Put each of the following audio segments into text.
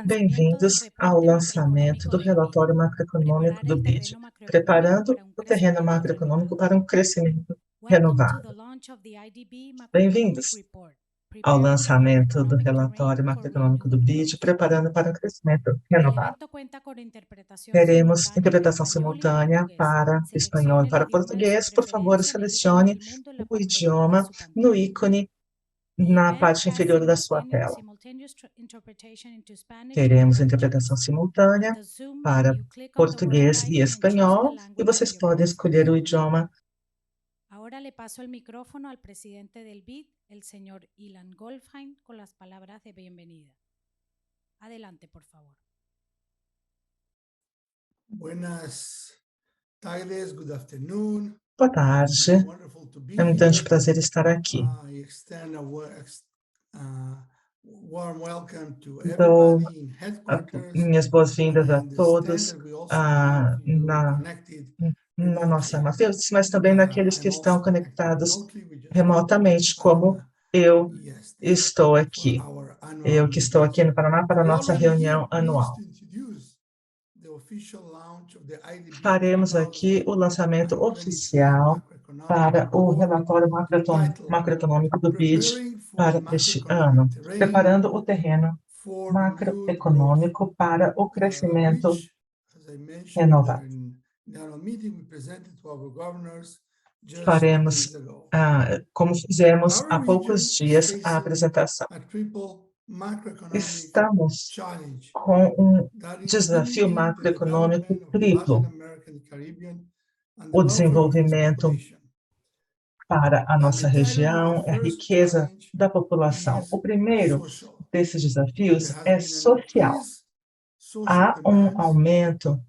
Bem-vindos ao lançamento do relatório macroeconômico do BID, preparando o terreno macroeconômico para um crescimento renovado. Bem-vindos ao lançamento do relatório macroeconômico do BID, preparando para um crescimento renovado. Teremos interpretação simultânea para espanhol e para português. Por favor, selecione o idioma no ícone na parte inferior da sua tela. Teremos interpretação simultânea para português e espanhol, e vocês podem escolher o idioma. Ahora le paso el micrófono al presidente del BID, el señor Ilan Goldfein, con las palabras de bienvenida. Adelante, por favor. Buenas tardes, good afternoon. Boa tarde, Wonderful to be é um grande here. prazer estar aqui. I extend a warm welcome to Dou everybody in headquarters. minhas boas-vindas a I todos understand that we also have you na connected nossa remotely. matriz, mas também naqueles que I'm estão also connected conectados remotely. We just remotamente, como eu estou for aqui. our annual Eu que estou aqui no Paraná para a We nossa already here reunião pleased anual. to introduce the official launch of the IDB Faremos aqui o lançamento 2023 oficial para o report relatório entitled macroeconômico do BID Preparing for para the este Macroeconomic ano, Terrain preparando o terreno for renewed growth, macroeconômico para o crescimento which, as I mentioned renovado. in the annual meeting, we presented to our governors just Faremos, days ago. como fizemos Our há region poucos is dias, a facing apresentação. a triple macroeconomic Estamos challenge com um that is desafio limiting the macroeconômico development of the Latin triplo: American and Caribbean and the o welfare of its desenvolvimento population. para a And nossa the title of região, the a first riqueza challenge da população. is O primeiro social. desses There desafios has é been an social. increased social Há um demand. aumento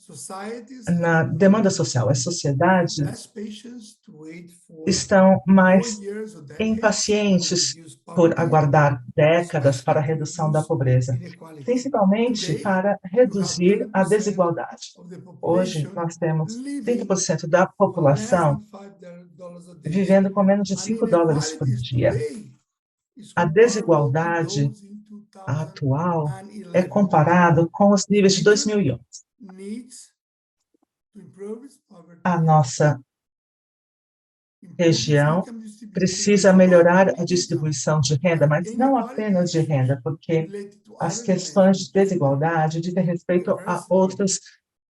Societies na have demanda social. As sociedades less patience to wait for estão more mais years or decades to impacientes reduce por poverty, aguardar décadas para a especially to redução da reduce pobreza, inequality. principalmente Today, para you have reduzir a 30% desigualdade. of the Hoje, population nós temos living 30% da on less população than $5 a day. vivendo com menos de And $5 por inequalities dia. today is A comparable to desigualdade those in atual é 2011. comparado com os níveis de 2011. Needs to improve its poverty, A nossa improve its região income distribution, precisa but not melhorar only a income, distribuição de renda, but mas não apenas de inequality renda, issues porque related to as other questões de dimensions of desigualdade dizem respeito a diversity outras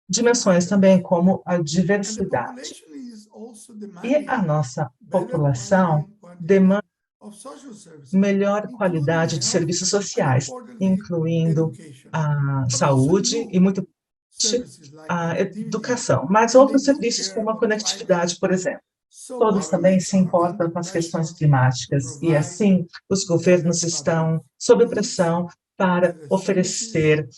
dimensões também, como a and the diversidade. population is also E a demanding nossa better população quality and quantity demanda of social services, melhor including qualidade de health serviços and sociais, importantly incluindo education, a but also saúde e, new muito services like a connectivity, educação, mas and they outros do serviços care como a about climate. conectividade, por exemplo. So Todos também governments se are importam under com as pressure questões to climáticas e, provide assim, os governos better estão public sob goods, pressão para better services, oferecer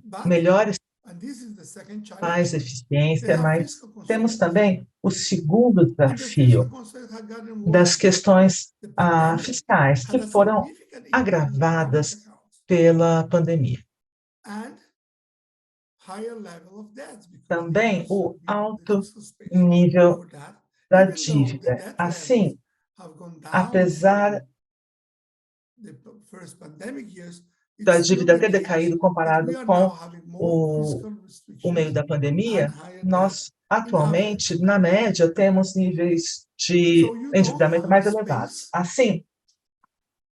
but, melhores, and this is the second mais challenge, they eficiência, have mas fiscal temos constraints. também o segundo And the fiscal desafio constraints have gotten das worse. questões The pandemic fiscais, had que a foram significant impact on public agravadas accounts pela pandemia. and higher level of debts because Também there o has been the alto fiscal space nível for that, da even though the dívida. debt Assim, levels have gone down apesar from the first pandemic years, da it's still dívida the ter case decaído that comparado we are com now having more o, fiscal o meio restrictions da and pandemia, higher debt nós in average. atualmente, na média, temos níveis de So you don't endividamento have the mais elevados. space Assim,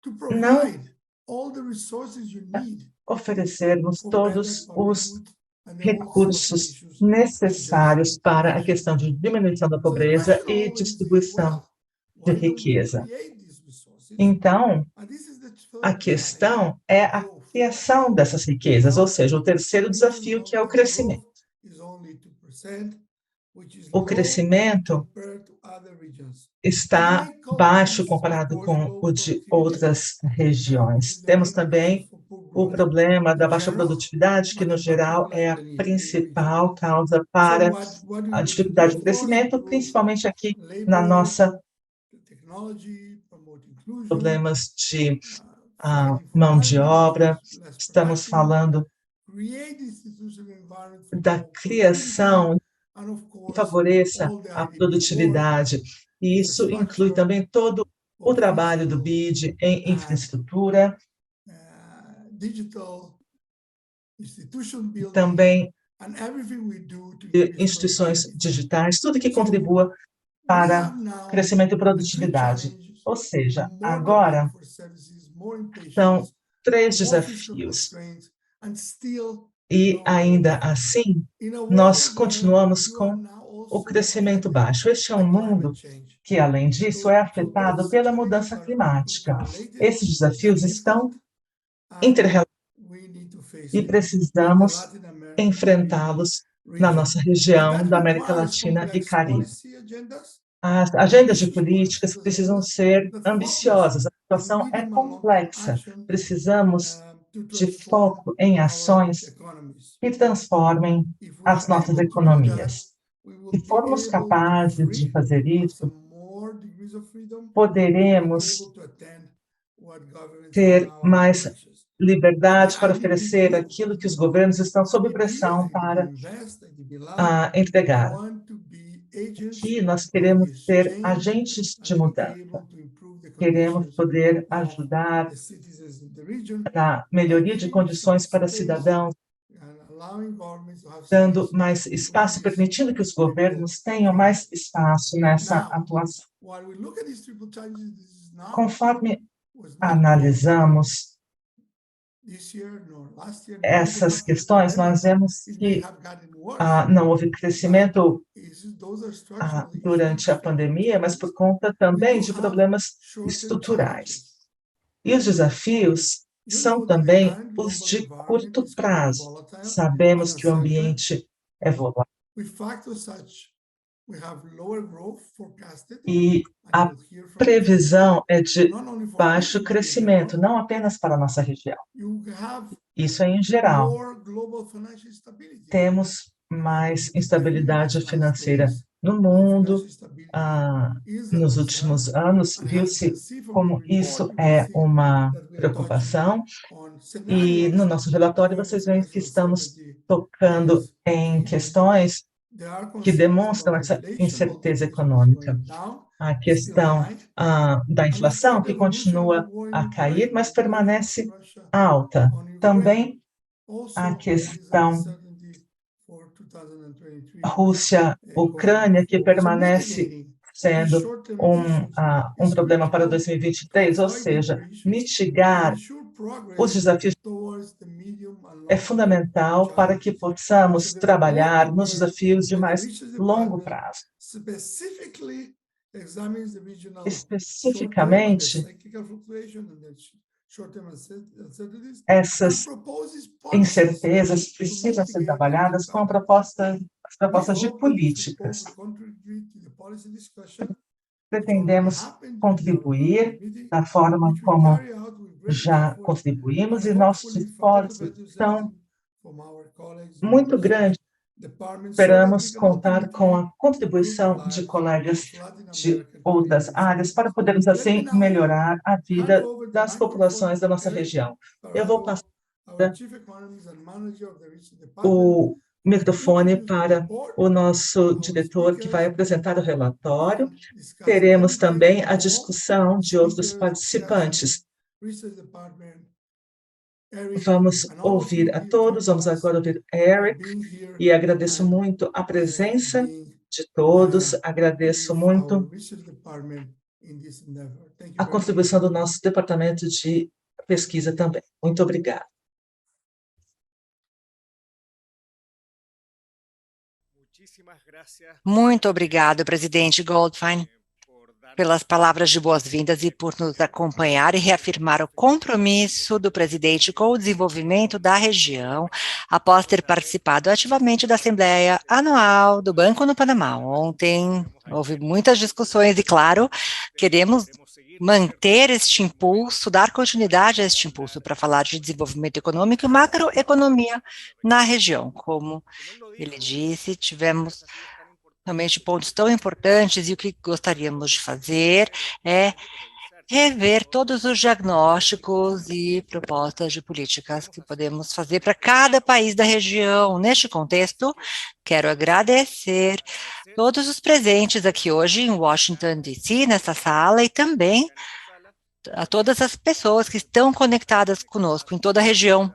to não provide all the resources you need oferecermos for better todos public os goods and the most social recursos issues such as necessários para a education. questão de diminuição da So the pobreza question e always is, distribuição well, de why don't we riqueza. create these resources? Então, And this is the a third challenge, questão é a growth. criação dessas riquezas, ou seja, o terceiro Regional desafio, que é o economic crescimento. growth is only 2%, which is O low crescimento compared to other regions. está It may cause baixo this, of comparado course, com low o de productivity outras regiões. is the Temos main reason também for poor o growth problema da in baixa general, produtividade, que but no in geral particular é in a the region. principal causa So para what do a we need to do? dificuldade de Of course, crescimento, improve principalmente aqui na labor, nossa technology, promote inclusion, problemas de fighting for mão de unemployment, which obra. is less Estamos productive, falando create institutional environment for da more criação productivity, and of que course, favoreça all the a IDB work, produtividade. E isso inclui também todo o trabalho do BID em infraestrutura, também instituições digitais, tudo que contribua para crescimento e produtividade. Ou seja, agora são 3 desafios. E ainda assim, nós continuamos com o crescimento baixo. Este é um mundo que, além disso, é afetado pela mudança climática. Esses desafios estão interrelacionados e precisamos enfrentá-los na nossa região da América Latina e Caribe. As agendas de políticas precisam ser ambiciosas, a situação é complexa, precisamos de foco em ações que transformem as nossas economias. Se formos capazes de fazer isso, poderemos ter mais liberdade para oferecer aquilo que os governos estão sob pressão para entregar. Aqui nós queremos ser agentes de mudança, queremos poder ajudar na melhoria de condições para cidadãos, dando mais espaço, permitindo que os governos tenham mais espaço nessa atuação. Conforme analisamos essas questões, nós vemos que não houve crescimento durante a pandemia, mas por conta também de problemas estruturais. E os desafios são também os de curto prazo. Sabemos que o ambiente é volátil e a previsão é de baixo crescimento, não apenas para a nossa região. Isso é em geral. Temos mais instabilidade financeira no mundo. Nos últimos anos, viu-se como isso é uma preocupação. E no nosso relatório, vocês veem que estamos tocando em questões que demonstram essa incerteza econômica. A questão da inflação, que continua a cair, mas permanece alta. Também a questão Rússia-Ucrânia, que permanece sendo um problema para 2023, ou seja, mitigar os desafios é fundamental para que possamos trabalhar nos desafios de mais longo prazo. Especificamente, essas incertezas precisam ser trabalhadas com as propostas de políticas. Pretendemos contribuir da forma como já contribuímos e nossos esforços são muito grandes. Esperamos contar com a contribuição de colegas de outras áreas para podermos, assim, melhorar a vida das populações da nossa região. Eu vou passar o microfone para o nosso diretor, que vai apresentar o relatório. Teremos também a discussão de outros participantes. Vamos ouvir a todos, vamos agora ouvir Eric, e agradeço muito a presença de todos, agradeço muito a contribuição do nosso departamento de pesquisa também. Muito obrigada. Muito obrigado, presidente Goldfein, pelas palavras de boas-vindas e por nos acompanhar e reafirmar o compromisso do presidente com o desenvolvimento da região, após ter participado ativamente da Assembleia Anual do Banco no Panamá. Ontem houve muitas discussões e, claro, queremos manter este impulso, dar continuidade a este impulso para falar de desenvolvimento econômico e macroeconomia na região. Como ele disse, tivemos realmente pontos tão importantes e o que gostaríamos de fazer é rever todos os diagnósticos e propostas de políticas que podemos fazer para cada país da região. Neste contexto, quero agradecer todos os presentes aqui hoje em Washington, D.C., nessa sala, e também a todas as pessoas que estão conectadas conosco em toda a região.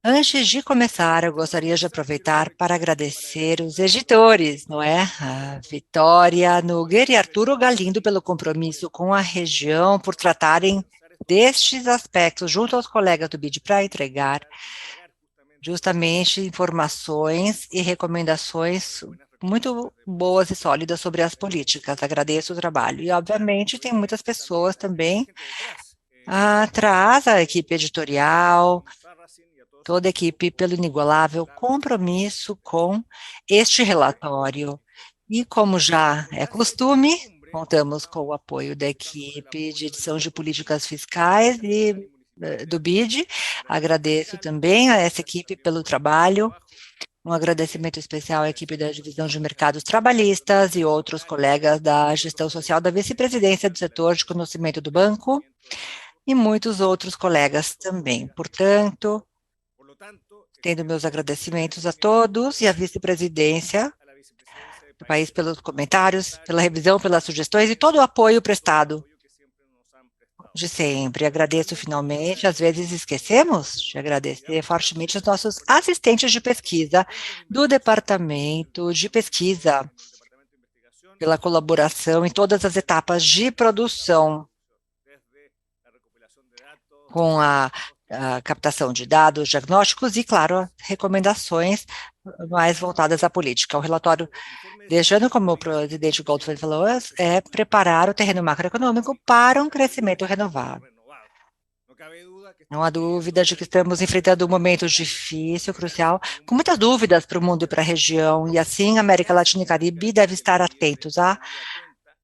Antes de começar, eu gostaria de aproveitar para agradecer os editores, não é? A Vitória Nuger e Arturo Galindo pelo compromisso com a região, por tratarem destes aspectos junto aos colegas do BID para entregar justamente informações e recomendações muito boas e sólidas sobre as políticas. Agradeço o trabalho. E, obviamente, tem muitas pessoas também atrás, a equipe editorial, toda a equipe pelo inigualável compromisso com este relatório. E, como já é costume, contamos com o apoio da equipe de edição de políticas fiscais e do BID. Agradeço também a essa equipe pelo trabalho. Um agradecimento especial à equipe da Divisão de Mercados Trabalhistas e outros colegas da gestão social da vice-presidência do setor de conhecimento do banco e muitos outros colegas também. Portanto, tendo meus agradecimentos a todos e à vice-presidência do país pelos comentários, pela revisão, pelas sugestões e todo o apoio prestado de sempre. Agradeço finalmente, às vezes esquecemos de agradecer fortemente os nossos assistentes de pesquisa do Departamento de Pesquisa, pela colaboração em todas as etapas de produção, com a captação de dados, diagnósticos e, claro, recomendações mais voltadas à política. O relatório, deixando como o presidente Goldfein falou, é preparar o terreno macroeconômico para um crescimento renovável. Não há dúvida de que estamos enfrentando um momento difícil, crucial, com muitas dúvidas para o mundo e para a região, e assim a América Latina e Caribe deve estar atentos a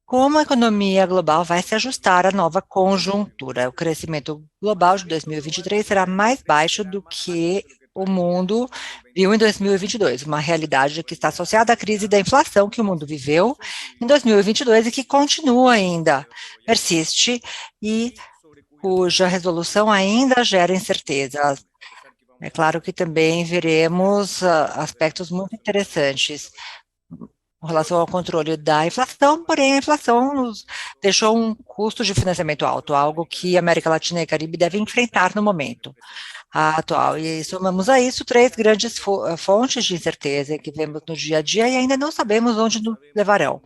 como a economia global vai se ajustar à nova conjuntura. O crescimento global de 2023 será mais baixo do que o mundo viu em 2022, uma realidade que está associada à crise da inflação que o mundo viveu em 2022 e que continua ainda, persiste e cuja resolução ainda gera incertezas. É claro que também veremos aspectos muito interessantes com relação ao controle da inflação, porém a inflação nos deixou um custo de financiamento alto, algo que a América Latina e Caribe devem enfrentar no momento atual. E somamos a isso três grandes fontes de incerteza que vemos no dia a dia e ainda não sabemos onde nos levarão.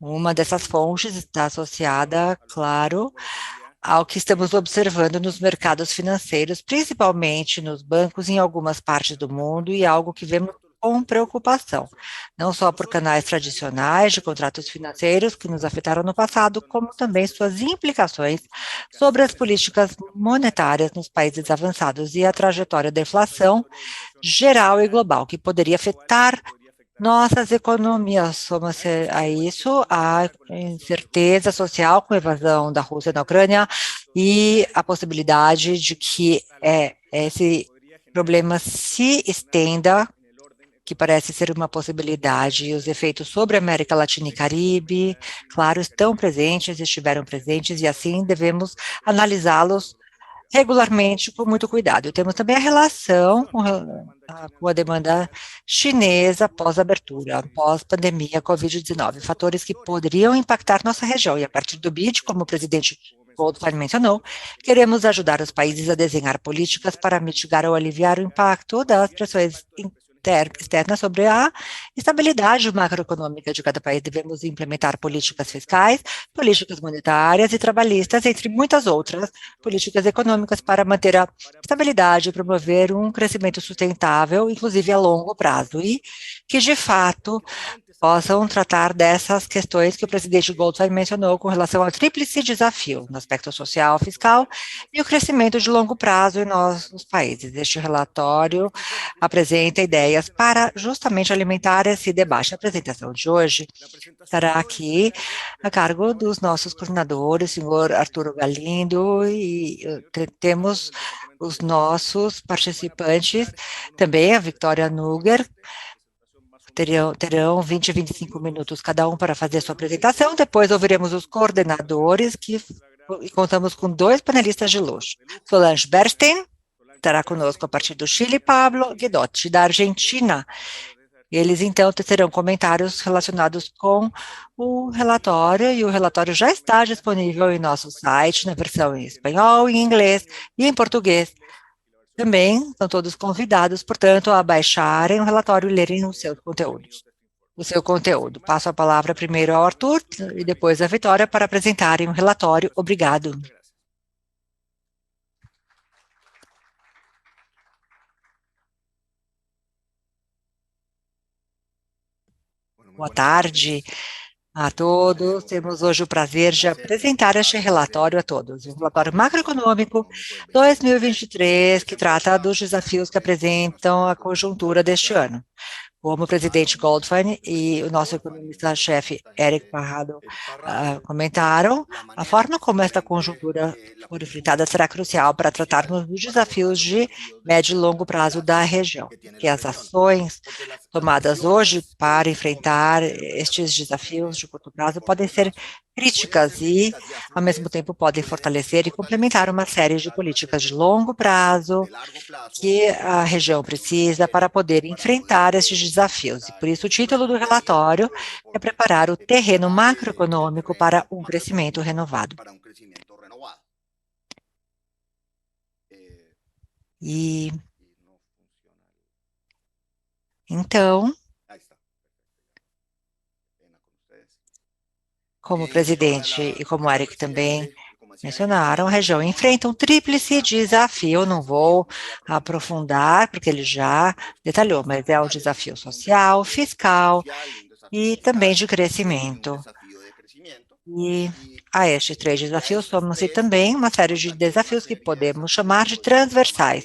Uma dessas fontes está associada, claro, ao que estamos observando nos mercados financeiros, principalmente nos bancos em algumas partes do mundo, e algo que vemos com preocupação, não só por canais tradicionais de contratos financeiros que nos afetaram no passado, como também suas implicações sobre as políticas monetárias nos países avançados e a trajetória da inflação geral e global, que poderia afetar nossas economias. Soma-se a isso a incerteza social com a invasão da Rússia na Ucrânia e a possibilidade de que esse problema se estenda, que parece ser uma possibilidade, e os efeitos sobre a América Latina e Caribe, claro, estão presentes, estiveram presentes, e assim devemos analisá-los regularmente com muito cuidado. Temos também a relação com a demanda chinesa pós-abertura, pós-pandemia Covid-19, fatores que poderiam impactar nossa região. E a partir do BID, como o presidente Goldfein mencionou, queremos ajudar os países a desenhar políticas para mitigar ou aliviar o impacto das pressões externa sobre a estabilidade macroeconômica de cada país. Devemos implementar políticas fiscais, políticas monetárias e trabalhistas, entre muitas outras políticas econômicas para manter a estabilidade e promover um crescimento sustentável, inclusive a longo prazo, e que, de fato, possam tratar dessas questões que o presidente Goldfein mencionou com relação ao tríplice desafio, no aspecto social, fiscal e o crescimento de longo prazo em nossos países. Este relatório apresenta ideias para justamente alimentar esse debate. A apresentação de hoje estará aqui a cargo dos nossos coordenadores, o senhor Arturo Galindo, e temos os nossos participantes, também a Vitória Nuger, terão 20 e 25 minutos cada um para fazer sua apresentação. Depois ouviremos os coordenadores e contamos com 2 panelistas de luxo. Solange Bernstein estará conosco a partir do Chile, Pablo Guidotti, da Argentina, Eles, então, terão comentários relacionados com o relatório, e o relatório já está disponível em nosso site, na versão em espanhol, em inglês e em português. Também estão todos convidados, portanto, a baixarem o relatório e lerem os seus conteúdos. O seu conteúdo. Passo a palavra primeiro ao Arthur e depois à Vitória para apresentarem o relatório. Obrigado. Boa tarde a todos. Temos hoje o prazer de apresentar este relatório a todos. O relatório macroeconômico 2023, que trata dos desafios que apresentam a conjuntura deste ano. Como o presidente Goldfein e o nosso economista-chefe Eric Parrado comentaram, a forma como esta conjuntura for enfrentada será crucial para tratarmos dos desafios de médio e longo prazo da região, que as ações tomadas hoje para enfrentar estes desafios de curto prazo podem ser críticas e, ao mesmo tempo, podem fortalecer e complementar uma série de políticas de longo prazo que a região precisa para poder enfrentar estes desafios. E por isso o título do relatório é preparar o terreno macroeconômico para um crescimento renovado. E então, como o presidente e como o Eric também mencionaram, a região enfrenta um tríplice desafio. Eu não vou aprofundar, porque ele já detalhou, mas é o desafio social, fiscal e também de crescimento. E a estes 3 desafios somam-se também uma série de desafios que podemos chamar de transversais.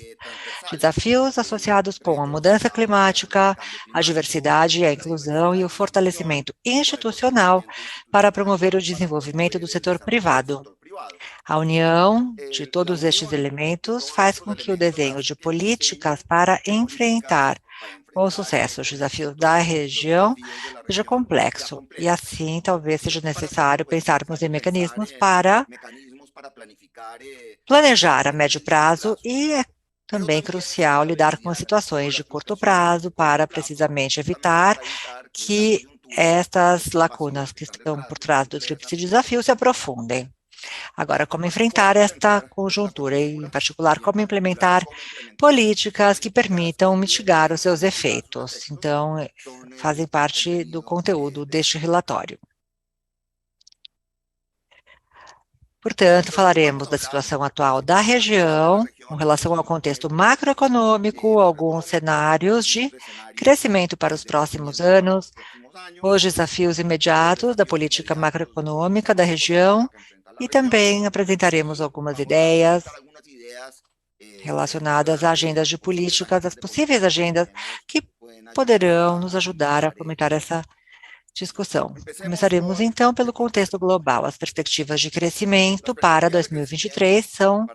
Desafios associados com a mudança climática, a diversidade, a inclusão e o fortalecimento institucional para promover o desenvolvimento do setor privado. A união de todos estes elementos faz com que o desenho de políticas para enfrentar com sucesso os desafios da região seja complexo, e assim talvez seja necessário pensarmos em mecanismos para planejar a médio prazo e é também crucial lidar com as situações de curto prazo para precisamente evitar que estas lacunas que estão por trás do tríplice desafio se aprofundem. Agora, como enfrentar esta conjuntura e, em particular, como implementar políticas que permitam mitigar os seus efeitos. Então, fazem parte do conteúdo deste relatório. Portanto, falaremos da situação atual da região, com relação ao contexto macroeconômico, alguns cenários de crescimento para os próximos anos, os desafios imediatos da política macroeconômica da região, e também apresentaremos algumas ideias relacionadas a agendas de políticas, as possíveis agendas que poderão nos ajudar a fomentar essa discussão. Começaremos, então, pelo contexto global. As perspectivas de crescimento para 2023 são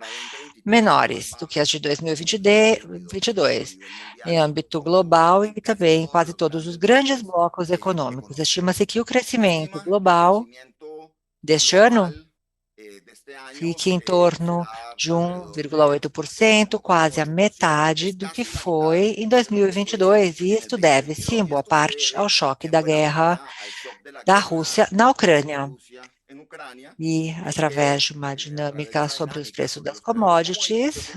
menores do que as de 2022, em âmbito global e também em quase todos os grandes blocos econômicos. Estima-se que o crescimento global deste ano fique em torno de 1,8%, quase a metade do que foi em 2022, e isto deve-se, em boa parte, ao choque da guerra da Rússia na Ucrânia. E, através de uma dinâmica sobre os preços das commodities,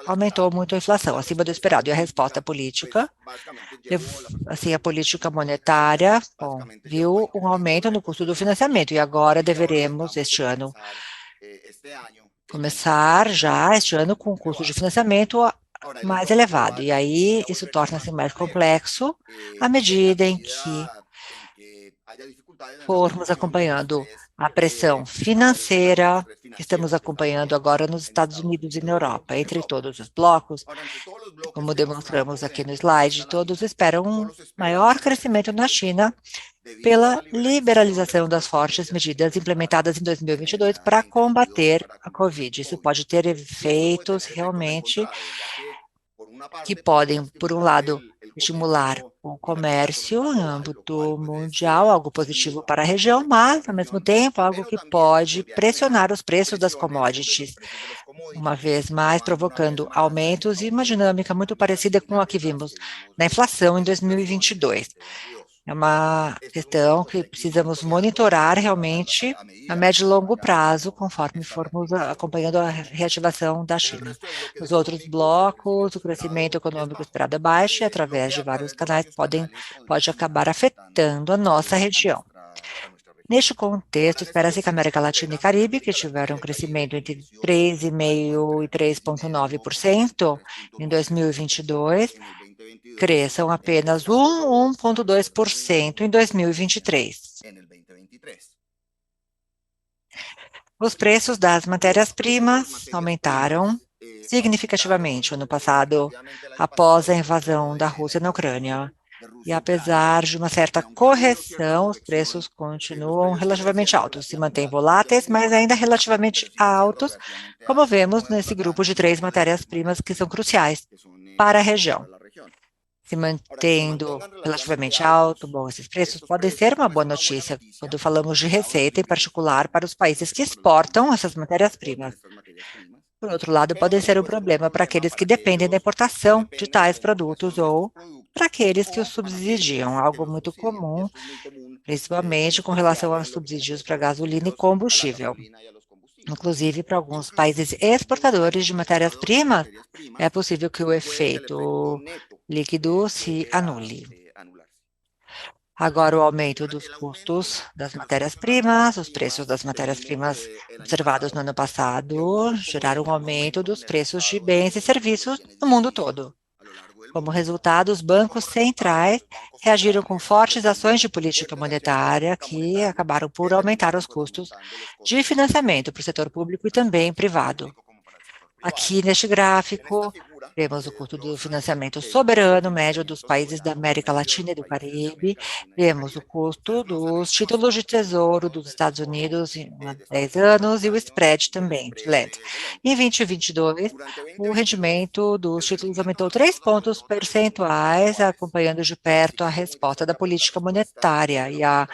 aumentou muito a inflação, acima do esperado. E a resposta política, assim, a política monetária, viu um aumento no custo do financiamento, e agora deveremos, este ano, começar já este ano com o custo de financiamento mais elevado. E aí, isso torna-se mais complexo à medida em que formos acompanhando a pressão financeira que estamos acompanhando agora nos Estados Unidos e na Europa. Entre todos os blocos, como demonstramos aqui no slide, todos esperam um maior crescimento na China pela liberalização das fortes medidas implementadas em 2022 para combater a Covid. Isso pode ter efeitos realmente que podem, por um lado, estimular o comércio em âmbito mundial, algo positivo para a região, mas, ao mesmo tempo, algo que pode pressionar os preços das commodities, uma vez mais provocando aumentos e uma dinâmica muito parecida com a que vimos na inflação em 2022. É uma questão que precisamos monitorar realmente a médio e longo prazo, conforme formos acompanhando a reativação da China. Nos outros blocos, o crescimento econômico esperado é baixo e, através de vários canais, pode acabar afetando a nossa região. Neste contexto, espera-se que a América Latina e Caribe, que tiveram um crescimento entre 3,5% e 3,9% em 2022, cresçam apenas 1,2% em 2023. Os preços das matérias-primas aumentaram significativamente no ano passado, após a invasão da Rússia na Ucrânia. E apesar de uma certa correção, os preços continuam relativamente altos, se mantêm voláteis, mas ainda relativamente altos, como vemos nesse grupo de 3 matérias-primas que são cruciais para a região. Se mantendo relativamente alto, bom, esses preços podem ser uma boa notícia quando falamos de receita, em particular para os países que exportam essas matérias-primas. Por outro lado, podem ser um problema para aqueles que dependem da importação de tais produtos ou para aqueles que os subsidiam, algo muito comum, principalmente com relação aos subsídios para gasolina e combustível. Inclusive, para alguns países exportadores de matérias-primas, é possível que o efeito líquido se anule. Agora, o aumento dos custos das matérias-primas, os preços das matérias-primas observados no ano passado geraram um aumento dos preços de bens e serviços no mundo todo. Como resultado, os bancos centrais reagiram com fortes ações de política monetária que acabaram por aumentar os custos de financiamento para o setor público e também privado. Aqui neste gráfico, vemos o custo do financiamento soberano médio dos países da América Latina e do Caribe, vemos o custo dos títulos de tesouro dos Estados Unidos em 10 anos e o spread também, de lente. Em 2022, o rendimento dos títulos aumentou 3 pontos percentuais, acompanhando de perto a resposta da política monetária e a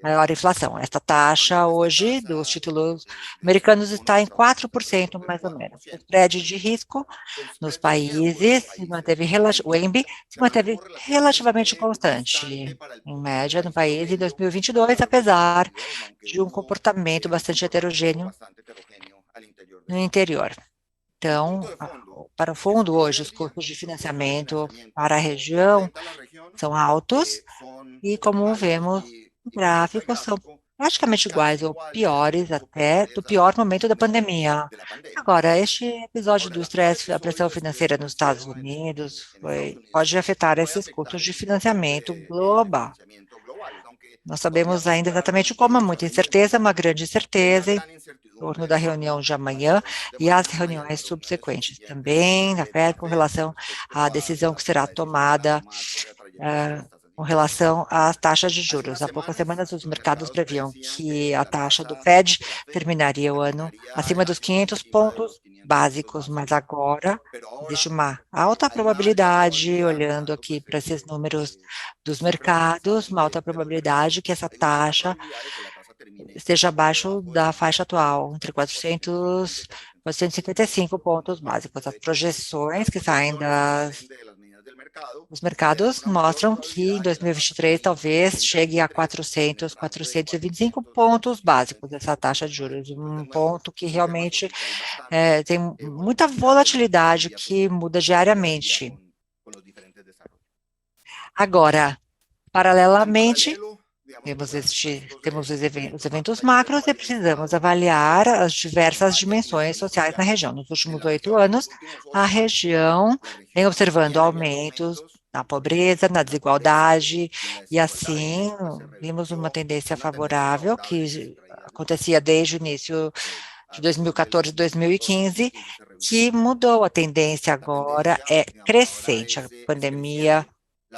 maior inflação. Esta taxa hoje dos títulos americanos está em 4%, mais ou menos. O spread de risco nos países se manteve, o EMB se manteve relativamente constante, em média, no país em 2022, apesar de um comportamento bastante heterogêneo no interior. Então, para o fundo, hoje, os custos de financiamento para a região são altos e, como vemos, gráficos são praticamente iguais ou piores até do pior momento da pandemia. Agora, este episódio do estresse da pressão financeira nos Estados Unidos pode afetar esses custos de financiamento global. Nós sabemos ainda exatamente como, há muita incerteza, uma grande incerteza em torno da reunião de amanhã e as reuniões subsequentes. Também, na Fed, com relação à decisão que será tomada com relação às taxas de juros. Há poucas semanas, os mercados previam que a taxa do Fed terminaria o ano acima dos 500 pontos básicos, mas agora existe uma alta probabilidade, olhando aqui para esses números dos mercados, uma alta probabilidade que essa taxa esteja abaixo da faixa atual, entre 400 e 455 pontos básicos. As projeções que saem os mercados mostram que em 2023 talvez chegue a 400, 425 pontos básicos dessa taxa de juros, um ponto que realmente tem muita volatilidade que muda diariamente. Agora, paralelamente, temos os eventos macros e precisamos avaliar as diversas dimensões sociais na região. Nos últimos 8 anos, a região vem observando aumentos na pobreza, na desigualdade, e assim vimos uma tendência favorável que acontecia desde o início de 2014 e 2015, que mudou. A tendência agora é crescente. A pandemia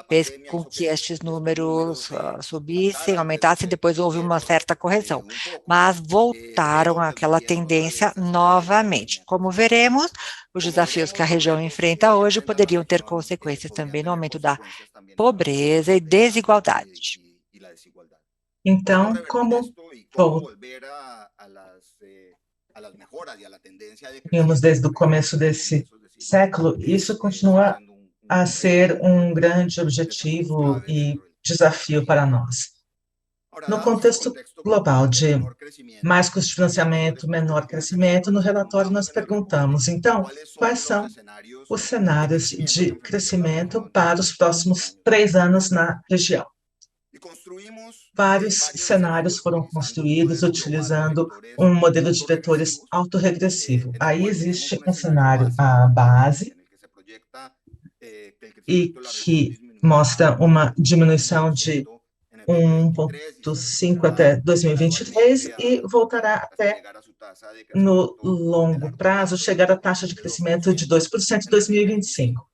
fez com que estes números subissem, aumentassem, depois houve uma certa correção, mas voltaram àquela tendência novamente. Como veremos, os desafios que a região enfrenta hoje poderiam ter consequências também no aumento da pobreza e desigualdade. Então, como vimos desde o começo desse século, isso continua a ser um grande objetivo e desafio para nós. No contexto global de mais custo de financiamento, menor crescimento, no relatório nós perguntamos, então, quais são os cenários de crescimento para os próximos 3 anos na região? Vários cenários foram construídos utilizando um modelo de vetores autorregressivo. Aí existe um cenário base e que mostra uma diminuição de 1,5 até 2023 e voltará até, no longo prazo, chegar à taxa de crescimento de 2% em 2025.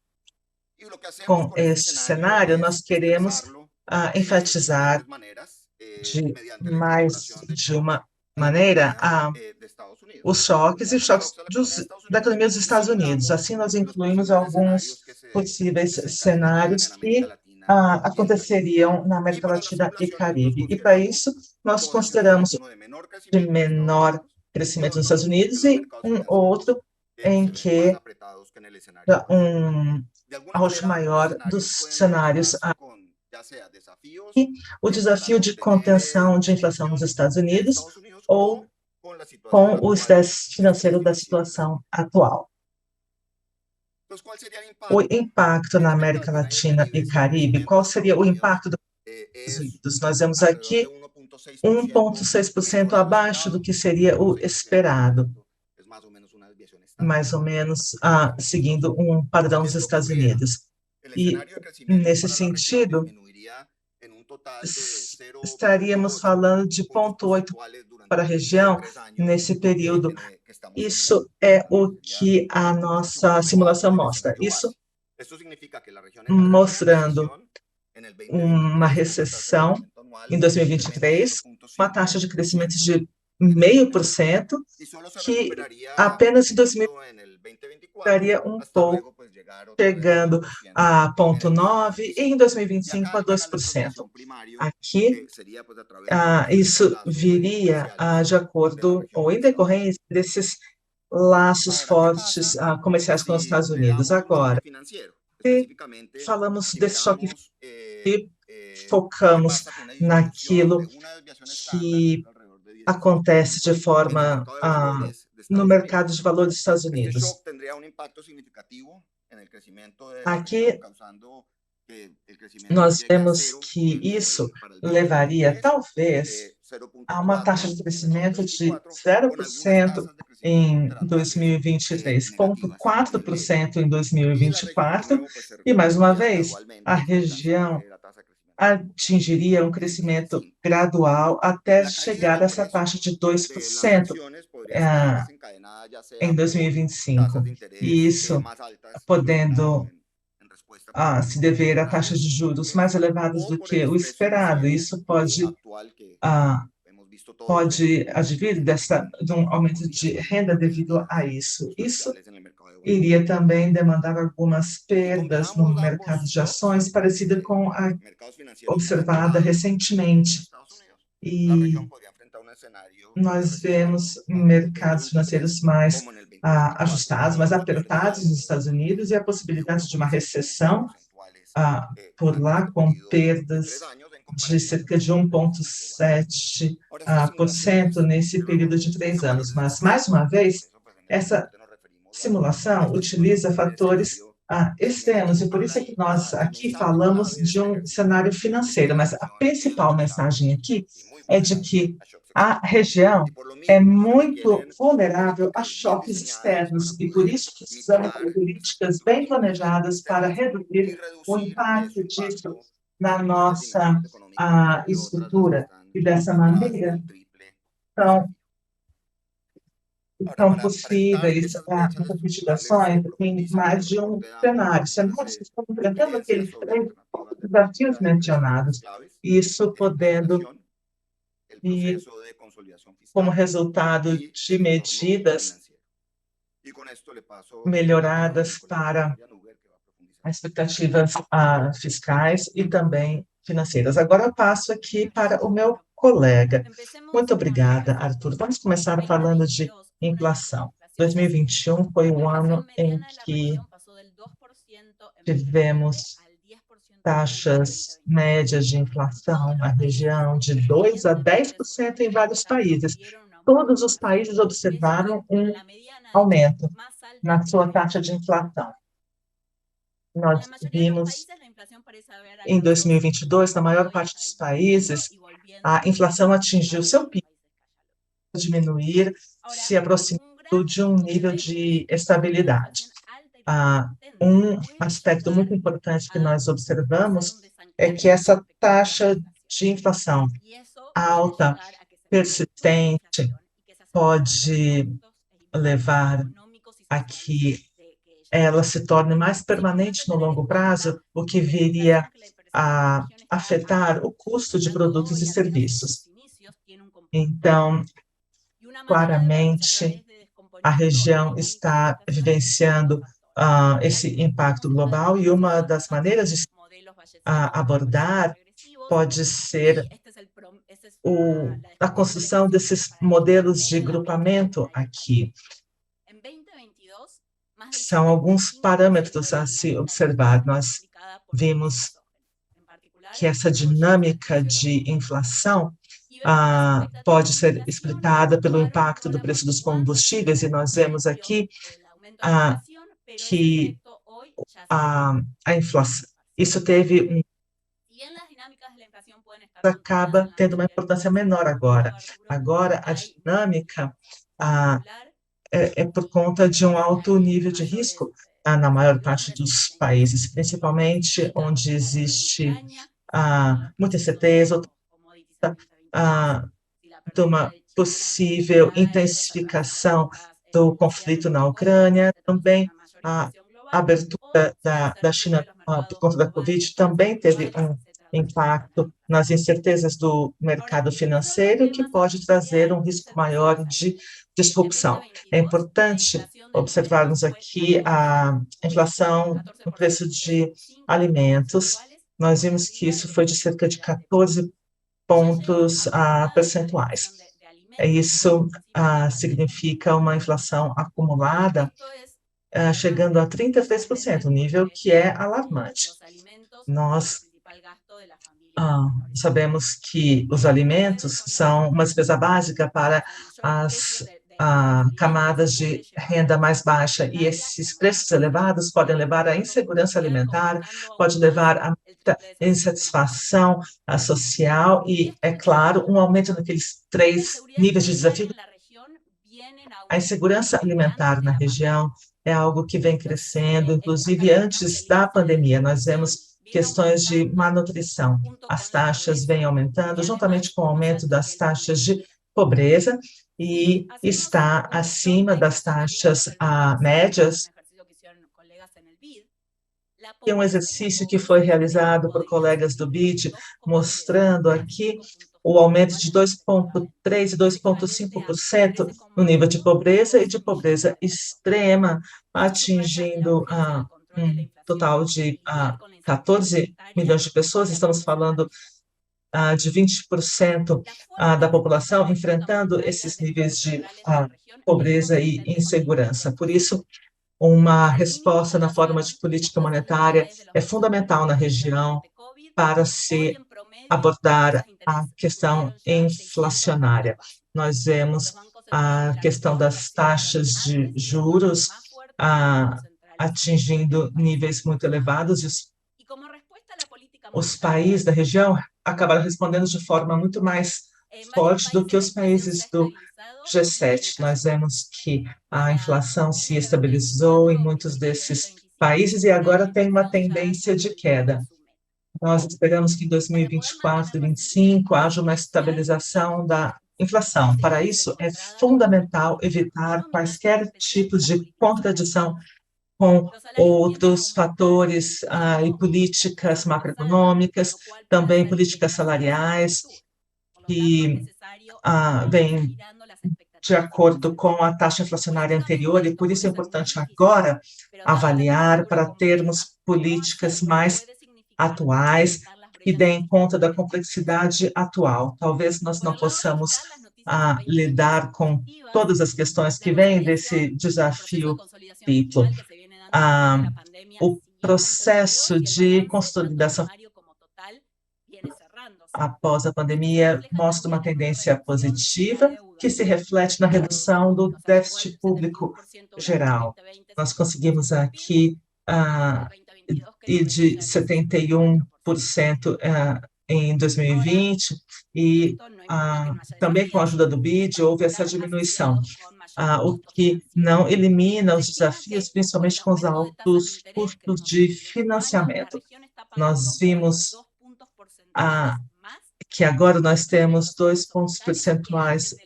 Com este cenário, nós queremos enfatizar de uma maneira os choques da economia dos Estados Unidos. Assim, nós incluímos alguns possíveis cenários que aconteceriam na América Latina e Caribe. E, para isso, nós consideramos de menor crescimento nos Estados Unidos e um outro em que um aumento maior dos cenários. E o desafio de contenção de inflação nos Estados Unidos ou com o estresse financeiro da situação atual. O impacto na América Latina e Caribe, qual seria o impacto dos Estados Unidos? Nós vemos aqui 1,6% abaixo do que seria o esperado, mais ou menos seguindo um padrão dos Estados Unidos. E, nesse sentido, estaríamos falando de 0,8% para a região nesse período. Isso é o que a nossa simulação mostra. Isso mostrando uma recessão em 2023, uma taxa de crescimento de 0,5%, que apenas em 2024 estaria um pouco, chegando a 0,9% e em 2025 a 2%. Aqui, isso viria de acordo ou em decorrência desses laços fortes comerciais com os Estados Unidos. Agora, se falamos desse choque e focamos naquilo que acontece de forma no mercado de valores dos Estados Unidos. Aqui, nós vemos que isso levaria, talvez, a uma taxa de crescimento de 0% em 2023, 0,4% em 2024, e, mais uma vez, a região atingiria um crescimento gradual até chegar a essa taxa de 2% em 2025. E isso podendo se dever a taxas de juros mais elevadas do que o esperado. Isso pode advir de um aumento de renda devido a isso. Isso iria também demandar algumas perdas no mercado de ações, parecida com a observada recentemente. E nós vemos mercados financeiros mais ajustados, mais apertados nos Estados Unidos e a possibilidade de uma recessão por lá, com perdas de cerca de 1,7% nesse período de 3 anos. Mas, mais uma vez, essa simulação utiliza fatores externos, e por isso é que nós aqui falamos de um cenário financeiro, mas a principal mensagem aqui é de que a região é muito vulnerável a choques externos, e por isso precisamos de políticas bem planejadas para reduzir o impacto disso na nossa estrutura. E dessa maneira, são possíveis mitigações em mais de um cenário. Cenários que estão enfrentando aqueles 3 desafios mencionados, isso podendo ir como resultado de medidas melhoradas para as expectativas fiscais e também financeiras. Agora eu passo aqui para o meu colega. Muito obrigada, Arthur. Vamos começar falando de inflação. 2021 foi o ano em que tivemos taxas médias de inflação na região de 2% a 10% em vários países. Todos os países observaram um aumento na sua taxa de inflação. Nós vimos em 2022, na maior parte dos países, a inflação atingiu seu pico, diminuir, se aproximando de um nível de estabilidade. Um aspecto muito importante que nós observamos é que essa taxa de inflação alta, persistente, pode levar a que ela se torne mais permanente no longo prazo, o que viria a afetar o custo de produtos e serviços. Então, claramente, a região está vivenciando esse impacto global e uma das maneiras de abordar pode ser a construção desses modelos de grupamento aqui. São alguns parâmetros a se observar. Nós vimos que essa dinâmica de inflação pode ser explicada pelo impacto do preço dos combustíveis, e nós vemos aqui que a inflação, isso acaba tendo uma importância menor agora. Agora, a dinâmica é por conta de um alto nível de risco na maior parte dos países, principalmente onde existe muita incerteza, de uma possível intensificação do conflito na Ucrânia, também a abertura da China por conta da Covid também teve um impacto nas incertezas do mercado financeiro, que pode trazer um risco maior de disrupção. É importante observarmos aqui a inflação no preço de alimentos. Nós vimos que isso foi de cerca de 14 pontos percentuais. Isso significa uma inflação acumulada chegando a 33%, um nível que é alarmante. Nós sabemos que os alimentos são uma despesa básica para as camadas de renda mais baixa, e esses preços elevados podem levar à insegurança alimentar, pode levar a muita insatisfação social e, é claro, um aumento naqueles 3 níveis de desafio. A insegurança alimentar na região é algo que vem crescendo, inclusive antes da pandemia. Nós vemos questões de malnutrição. As taxas vêm aumentando, juntamente com o aumento das taxas de pobreza, e está acima das taxas médias. E um exercício que foi realizado por colegas do BID, mostrando aqui o aumento de 2,3% e 2,5% no nível de pobreza e de pobreza extrema, atingindo um total de 14 milhões de pessoas. Estamos falando de 20% da população enfrentando esses níveis de pobreza e insegurança. Por isso, uma resposta na forma de política monetária é fundamental na região para se abordar a questão inflacionária. Nós vemos a questão das taxas de juros atingindo níveis muito elevados, e os países da região acabaram respondendo de forma muito mais forte do que os países do G7. Nós vemos que a inflação se estabilizou em muitos desses países e agora tem uma tendência de queda. Nós esperamos que em 2024 e 2025 haja uma estabilização da inflação. Para isso, é fundamental evitar quaisquer tipos de contradição com outros fatores e políticas macroeconômicas, também políticas salariais, que vêm de acordo com a taxa inflacionária anterior, e por isso é importante agora avaliar para termos políticas mais atuais que deem conta da complexidade atual. Talvez nós não possamos lidar com todas as questões que vêm desse desafio triplo. O processo de consolidação após a pandemia mostra uma tendência positiva que se reflete na redução do déficit público geral. Nós conseguimos aqui ir de 71% em 2020 e também com a ajuda do BID houve essa diminuição, o que não elimina os desafios, principalmente com os altos custos de financiamento. Nós vimos que agora nós temos 2 pontos percentuais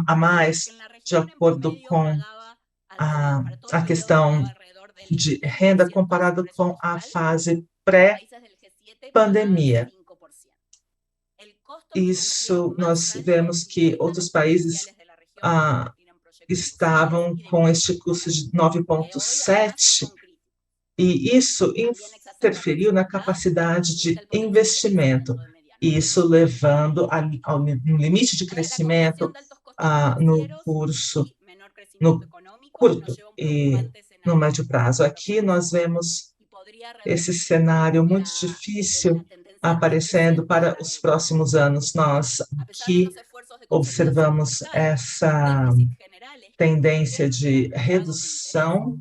a mais, de acordo com a questão de renda comparado com a fase pré-pandemia. Isso nós vemos que outros países estavam com este custo de 9,7, e isso interferiu na capacidade de investimento, isso levando ao limite de crescimento no curto e no médio prazo. Aqui nós vemos esse cenário muito difícil aparecendo para os próximos anos. Nós aqui observamos essa tendência de redução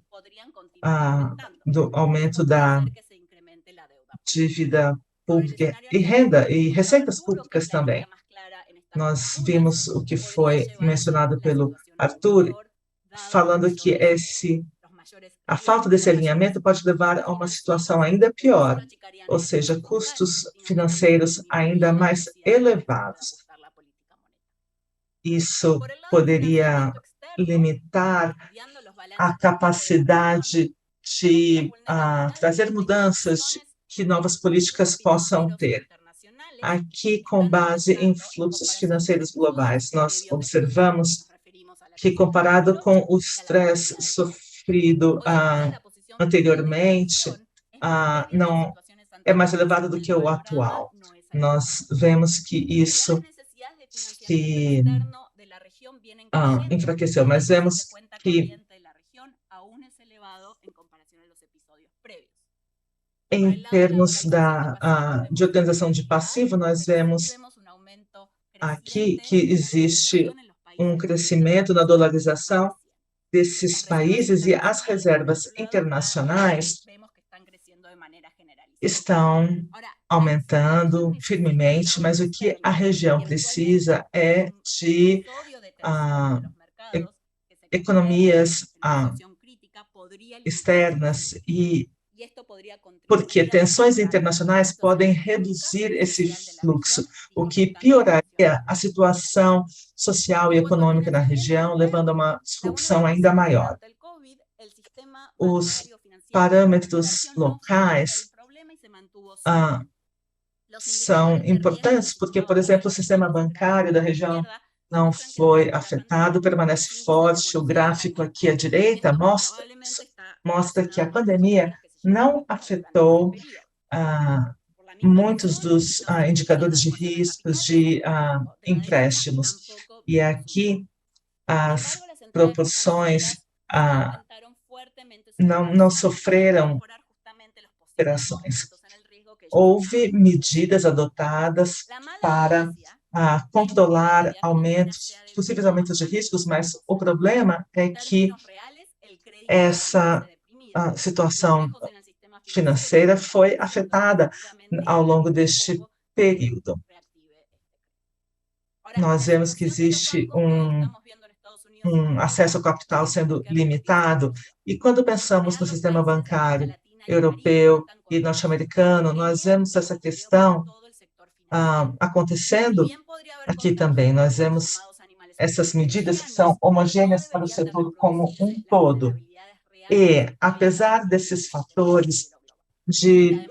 do aumento da dívida pública e renda e receitas públicas também. Nós vimos o que foi mencionado pelo Arthur, falando que a falta desse alinhamento pode levar a uma situação ainda pior, ou seja, custos financeiros ainda mais elevados. Isso poderia limitar a capacidade de trazer mudanças que novas políticas possam ter. Aqui, com base em fluxos financeiros globais, nós observamos que, comparado com o estresse sofrido anteriormente, não é mais elevado do que o atual. Nós vemos que isso se enfraqueceu, mas vemos que em termos de organização de passivo, nós vemos aqui que existe um crescimento na dolarização desses países, e as reservas internacionais estão aumentando firmemente, mas o que a região precisa é de economias externas, e porque tensões internacionais podem reduzir esse fluxo, o que pioraria a situação social e econômica na região, levando a uma disrupção ainda maior. Os parâmetros locais são importantes porque, por exemplo, o sistema bancário da região não foi afetado, permanece forte. O gráfico aqui à direita mostra que a pandemia não afetou muitos dos indicadores de riscos de empréstimos. E aqui as proporções não sofreram alterações. Houve medidas adotadas para controlar possíveis aumentos de riscos, mas o problema é que essa situação financeira foi afetada ao longo deste período. Nós vemos que existe um acesso ao capital sendo limitado, e quando pensamos no sistema bancário europeu e norte-americano, nós vemos essa questão acontecendo aqui também. Nós vemos essas medidas que são homogêneas para o setor como um todo. E, apesar desses fatores de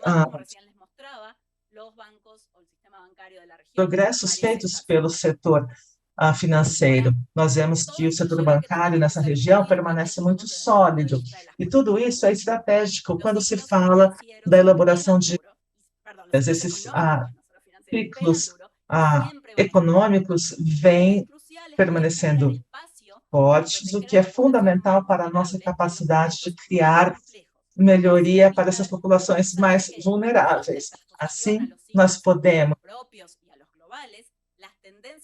progressos feitos pelo setor financeiro, nós vemos que o setor bancário nessa região permanece muito sólido. E tudo isso é estratégico quando se fala da elaboração de esses ciclos econômicos vêm permanecendo fortes, o que é fundamental para a nossa capacidade de criar melhoria para essas populações mais vulneráveis. Assim, nós podemos,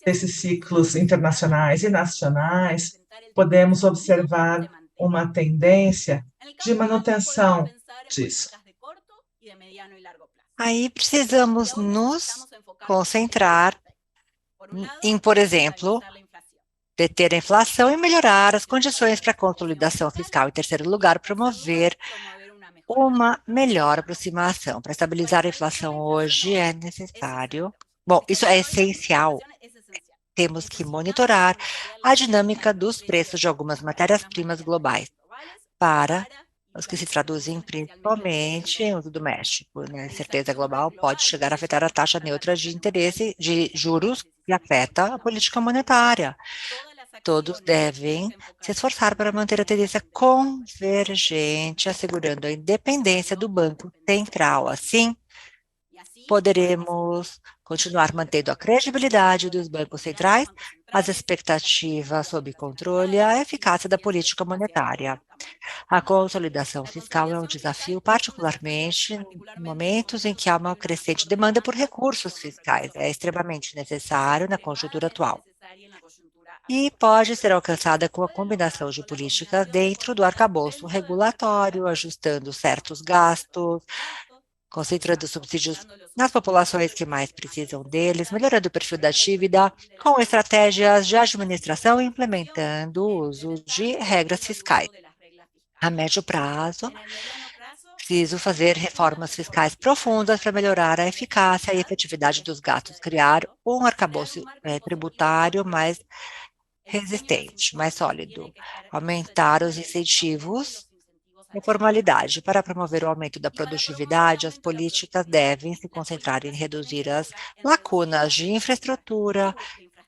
esses ciclos internacionais e nacionais, podemos observar uma tendência de manutenção disso. Aí precisamos nos concentrar em, por exemplo, deter a inflação e melhorar as condições para a consolidação fiscal. Em terceiro lugar, promover uma melhor aproximação. Para estabilizar a inflação hoje é necessário... Bom, isso é essencial. Temos que monitorar a dinâmica dos preços de algumas matérias-primas globais para os que se traduzem principalmente em uso doméstico. A incerteza global pode chegar a afetar a taxa neutra de interesse de juros que afeta a política monetária. Todos devem se esforçar para manter a tendência convergente, assegurando a independência do Banco Central. Assim, poderemos continuar mantendo a credibilidade dos bancos centrais, as expectativas sob controle e a eficácia da política monetária. A consolidação fiscal é um desafio, particularmente em momentos em que há uma crescente demanda por recursos fiscais. É extremamente necessário na conjuntura atual. E pode ser alcançada com a combinação de políticas dentro do arcabouço regulatório, ajustando certos gastos, concentrando subsídios nas populações que mais precisam deles, melhorando o perfil da dívida, com estratégias de administração e implementando o uso de regras fiscais. A médio prazo, preciso fazer reformas fiscais profundas para melhorar a eficácia e efetividade dos gastos, criar um arcabouço tributário mais resistente, mais sólido, aumentar os incentivos e formalidade. Para promover o aumento da produtividade, as políticas devem se concentrar em reduzir as lacunas de infraestrutura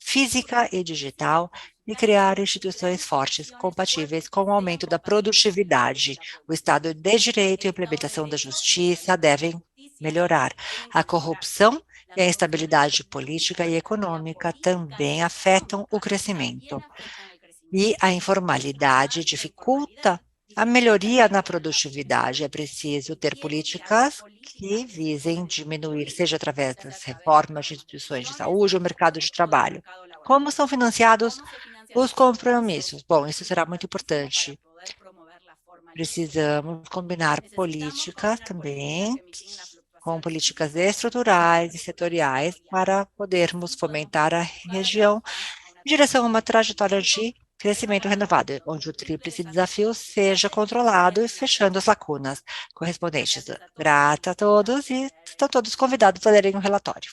física e digital e criar instituições fortes, compatíveis com o aumento da produtividade. O Estado de Direito e a implementação da justiça devem melhorar. A corrupção e a instabilidade política e econômica também afetam o crescimento. E a informalidade dificulta a melhoria na produtividade. É preciso ter políticas que visem diminuir, seja através das reformas de instituições de saúde ou mercado de trabalho. Como são financiados os compromissos? Bom, isso será muito importante. Precisamos combinar políticas também com políticas estruturais e setoriais para podermos fomentar a região em direção a uma trajetória de crescimento renovado, onde o tríplice desafio seja controlado e fechando as lacunas correspondentes. Grata a todos e estão todos convidados a lerem o relatório.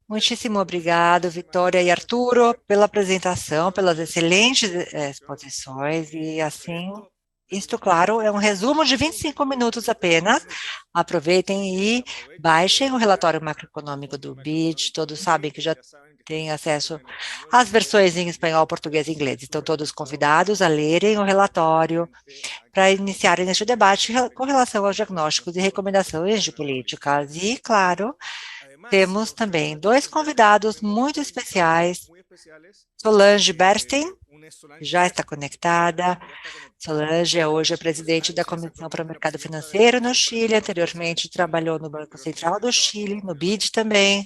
Muitíssimo obrigado, Vitória e Arturo, pela apresentação, pelas excelentes exposições e assim... Isto, claro, é um resumo de 25 minutos apenas. Aproveitem e baixem o relatório macroeconômico do BID. Todos sabem que já têm acesso às versões em espanhol, português e inglês. Estão todos convidados a lerem o relatório para iniciarem este debate com relação aos diagnósticos e recomendações de políticas. E, claro, temos também dois convidados muito especiais. Solange Bernstein, que já está conectada. Solange é hoje a presidente da Comissão para o Mercado Financeiro no Chile, anteriormente trabalhou no Banco Central do Chile, no BID também,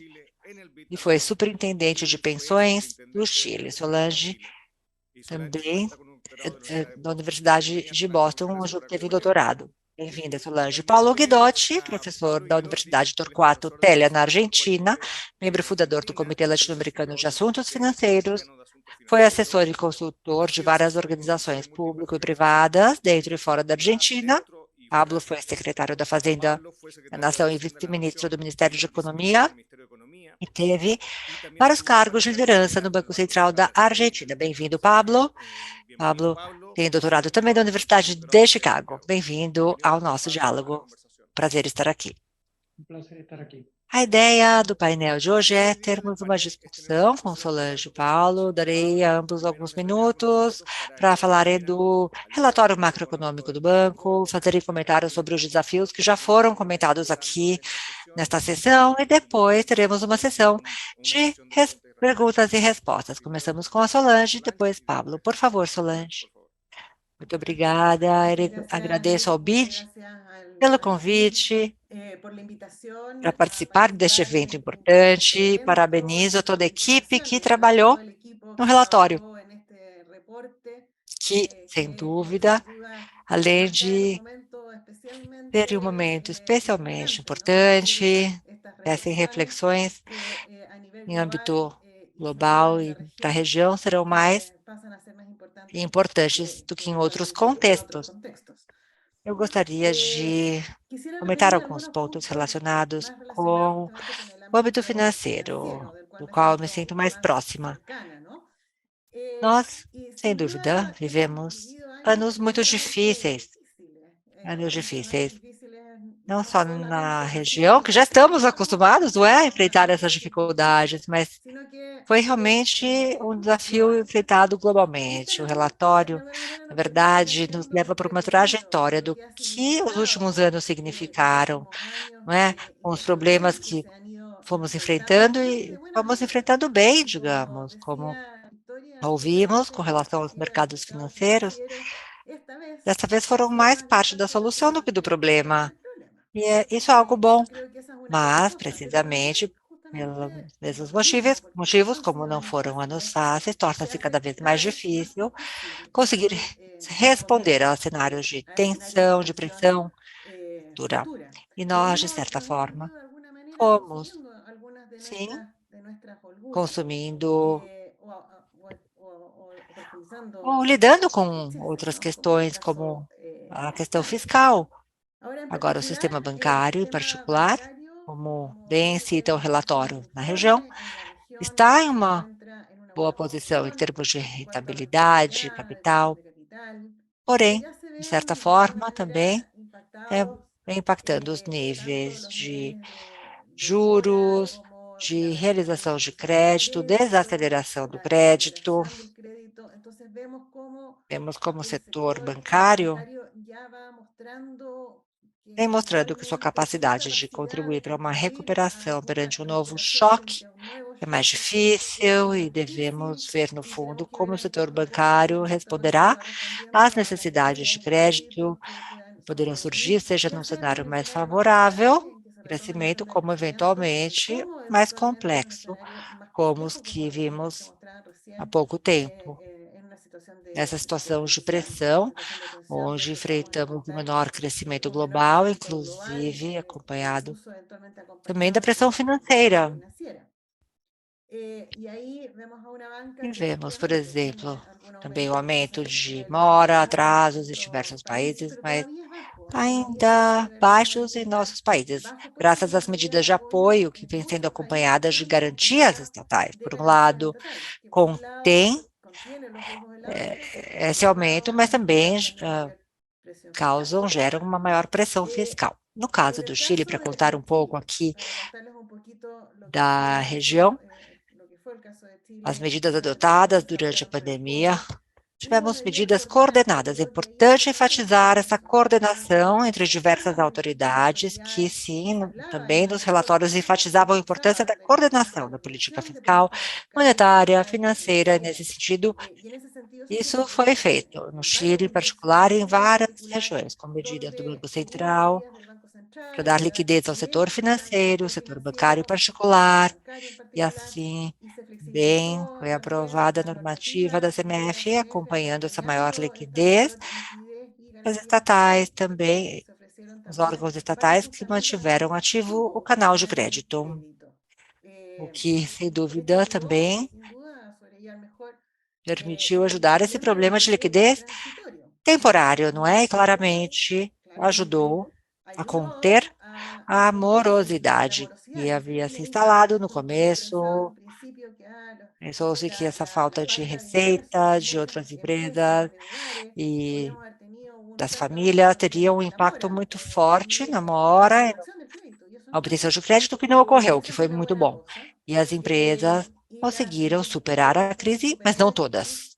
e foi superintendente de pensões do Chile. Solange também da Universidade de Boston, onde teve doutorado. Bem-vinda, Solange. Paulo Guidotti, professor da Universidade Torquato Tella, na Argentina, membro fundador do Comitê Latino-Americano de Assuntos Financeiros, foi assessor e consultor de várias organizações públicas e privadas, dentro e fora da Argentina. Pablo foi secretário da Fazenda da Nação e vice-ministro do Ministério de Economia. e teve vários cargos de liderança no Banco Central da Argentina. Bem-vindo, Pablo. Pablo tem doutorado também da Universidade de Chicago. Bem-vindo ao nosso diálogo. Prazer estar aqui. A ideia do painel de hoje é termos uma discussão com Solange e Paulo. Darei a ambos alguns minutos para falarem do relatório macroeconômico do banco, fazerem comentários sobre os desafios que já foram comentados aqui nesta sessão e depois teremos uma sessão de perguntas e respostas. Começamos com a Solange, depois Pablo. Por favor, Solange. Muito obrigada. Agradeço ao BID pelo convite para participar deste evento importante. Parabenizo a toda a equipe que trabalhou no relatório, que, sem dúvida, além de ter um momento especialmente importante, essas reflexões em âmbito global e para a região serão mais importantes do que em outros contextos. Eu gostaria de comentar alguns pontos relacionados com o âmbito financeiro, do qual me sinto mais próxima. Nós, sem dúvida, vivemos anos muito difíceis, não só na região, que já estamos acostumados, não é, a enfrentar essas dificuldades, mas foi realmente um desafio enfrentado globalmente. O relatório, na verdade, nos leva para uma trajetória do que os últimos anos significaram, não é, com os problemas que fomos enfrentando e fomos enfrentando bem, digamos, como ouvimos com relação aos mercados financeiros. Dessa vez foram mais parte da solução do que do problema. E isso é algo bom, mas, precisamente, pelos mesmos motivos, como não foram anos fáceis, torna-se cada vez mais difícil conseguir responder a cenários de tensão, de pressão dura. E nós, de certa forma, fomos, sim, consumindo ou lidando com outras questões, como a questão fiscal. Agora, o sistema bancário, em particular, como bem cita o relatório na região, está em uma boa posição em termos de rentabilidade, capital, porém, de certa forma, também é impactando os níveis de juros, de realização de crédito, desaceleração do crédito. Vemos como o setor bancário vem mostrando que sua capacidade de contribuir para uma recuperação perante um novo choque é mais difícil e devemos ver, no fundo, como o setor bancário responderá às necessidades de crédito que poderão surgir, seja num cenário mais favorável, crescimento, como eventualmente mais complexo, como os que vimos há pouco tempo. Nessa situação de pressão, onde enfrentamos o menor crescimento global, inclusive acompanhado também da pressão financeira. E vemos, por exemplo, também o aumento de mora, atrasos em diversos países, mas ainda baixos em nossos países, graças às medidas de apoio que vêm sendo acompanhadas de garantias estatais. Por um lado, contém esse aumento, mas também geram uma maior pressão fiscal. No caso do Chile, para contar um pouco aqui da região, as medidas adotadas durante a pandemia, tivemos medidas coordenadas. É importante enfatizar essa coordenação entre diversas autoridades, que sim, também nos relatórios enfatizavam a importância da coordenação da política fiscal, monetária, financeira. Nesse sentido, isso foi feito no Chile, em particular, e em várias regiões, com medidas do Banco Central, para dar liquidez ao setor financeiro, setor bancário em particular, e assim, bem, foi aprovada a normativa da CMF, acompanhando essa maior liquidez, as estatais também, os órgãos estatais que mantiveram ativo o canal de crédito, o que, sem dúvida, também permitiu ajudar esse problema de liquidez temporário, não é? E claramente ajudou a conter a morosidade que havia se instalado no começo. Pensou-se que essa falta de receita de outras empresas e das famílias teria um impacto muito forte na mora a obtenção de crédito, que não ocorreu, o que foi muito bom. E as empresas conseguiram superar a crise, mas não todas.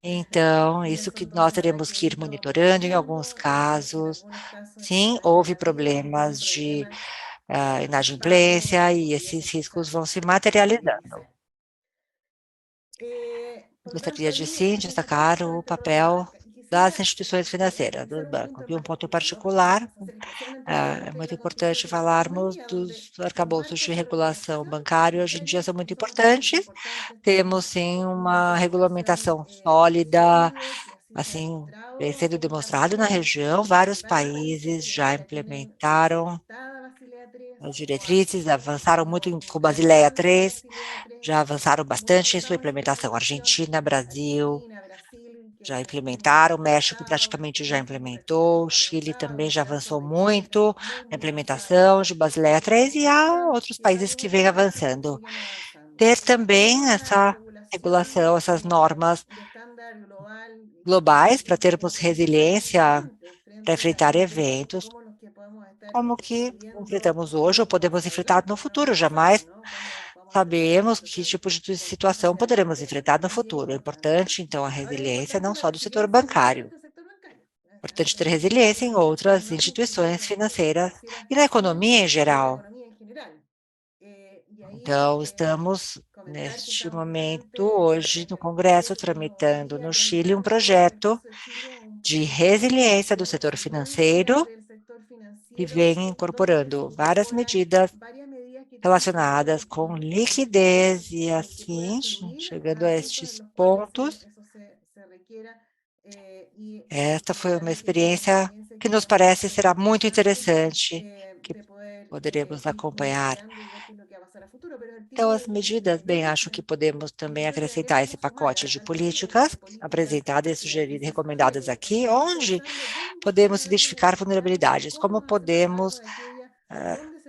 Então, isso que nós teremos que ir monitorando em alguns casos. Sim, houve problemas de inadimplência e esses riscos vão se materializando. Gostaria de, sim, destacar o papel das instituições financeiras, dos bancos. E um ponto em particular, é muito importante falarmos dos arcabouços de regulação bancária, hoje em dia são muito importantes. Temos, sim, uma regulamentação sólida, assim, vem sendo demonstrado na região, vários países já implementaram as diretrizes, avançaram muito com Basileia 3, já avançaram bastante em sua implementação. Argentina, Brasil já implementaram, México praticamente já implementou, Chile também já avançou muito na implementação de Basileia 3 e há outros países que vêm avançando. Ter também essa regulação, essas normas globais para termos resiliência para enfrentar eventos como que enfrentamos hoje ou podemos enfrentar no futuro. Jamais sabemos que tipo de situação poderemos enfrentar no futuro. É importante, então, a resiliência não só do setor bancário. É importante ter resiliência em outras instituições financeiras e na economia em geral. Então, estamos, neste momento, hoje, no Congresso, tramitando no Chile um projeto de resiliência do setor financeiro que vem incorporando várias medidas relacionadas com liquidez e assim, chegando a estes pontos, esta foi uma experiência que nos parece será muito interessante, que poderemos acompanhar. Então, as medidas, bem, acho que podemos também acrescentar esse pacote de políticas apresentadas e sugeridas, recomendadas aqui, onde podemos identificar vulnerabilidades, como podemos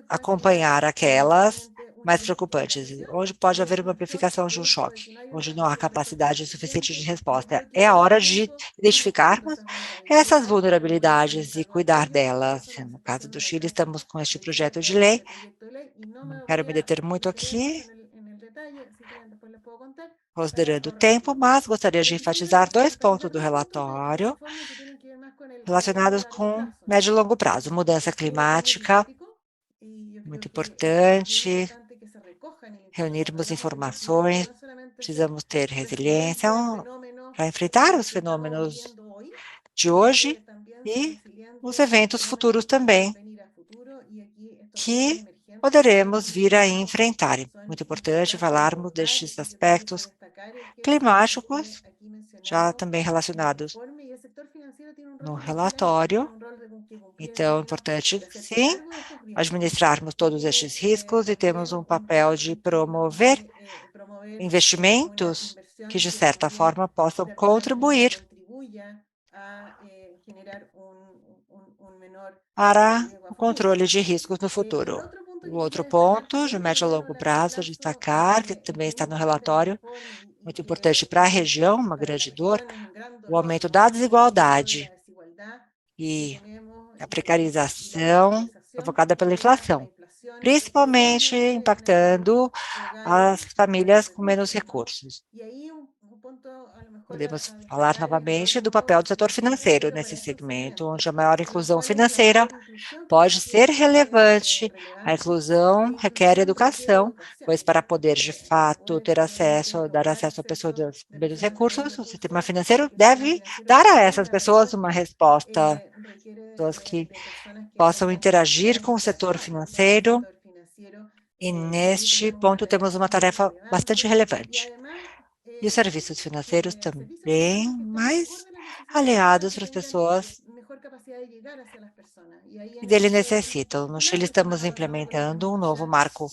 acompanhar aquelas mais preocupantes, onde pode haver uma amplificação de um choque, onde não há capacidade suficiente de resposta. É a hora de identificarmos essas vulnerabilidades e cuidar delas. No caso do Chile, estamos com este projeto de lei. Não quero me deter muito aqui, considerando o tempo, mas gostaria de enfatizar 2 pontos do relatório relacionados com médio e longo prazo. Mudança climática, muito importante, reunirmos informações, precisamos ter resiliência para enfrentar os fenômenos de hoje e os eventos futuros também, que poderemos vir a enfrentar. Muito importante falarmos destes aspectos climáticos, já também relacionados no relatório. Então, é importante, sim, administrarmos todos estes riscos e temos um papel de promover investimentos que, de certa forma, possam contribuir para o controle de riscos no futuro. O outro ponto, de médio a longo prazo, destacar, que também está no relatório, muito importante para a região, uma grande dor, o aumento da desigualdade e a precarização provocada pela inflação, principalmente impactando as famílias com menos recursos. Podemos falar novamente do papel do setor financeiro nesse segmento, onde a maior inclusão financeira pode ser relevante. A inclusão requer educação, pois para poder, de fato, ter acesso, dar acesso a pessoas com menos recursos, o sistema financeiro deve dar a essas pessoas uma resposta, pessoas que possam interagir com o setor financeiro, e neste ponto temos uma tarefa bastante relevante. E os serviços financeiros também mais aliados para as pessoas que dele necessitam. No Chile, estamos implementando um novo marco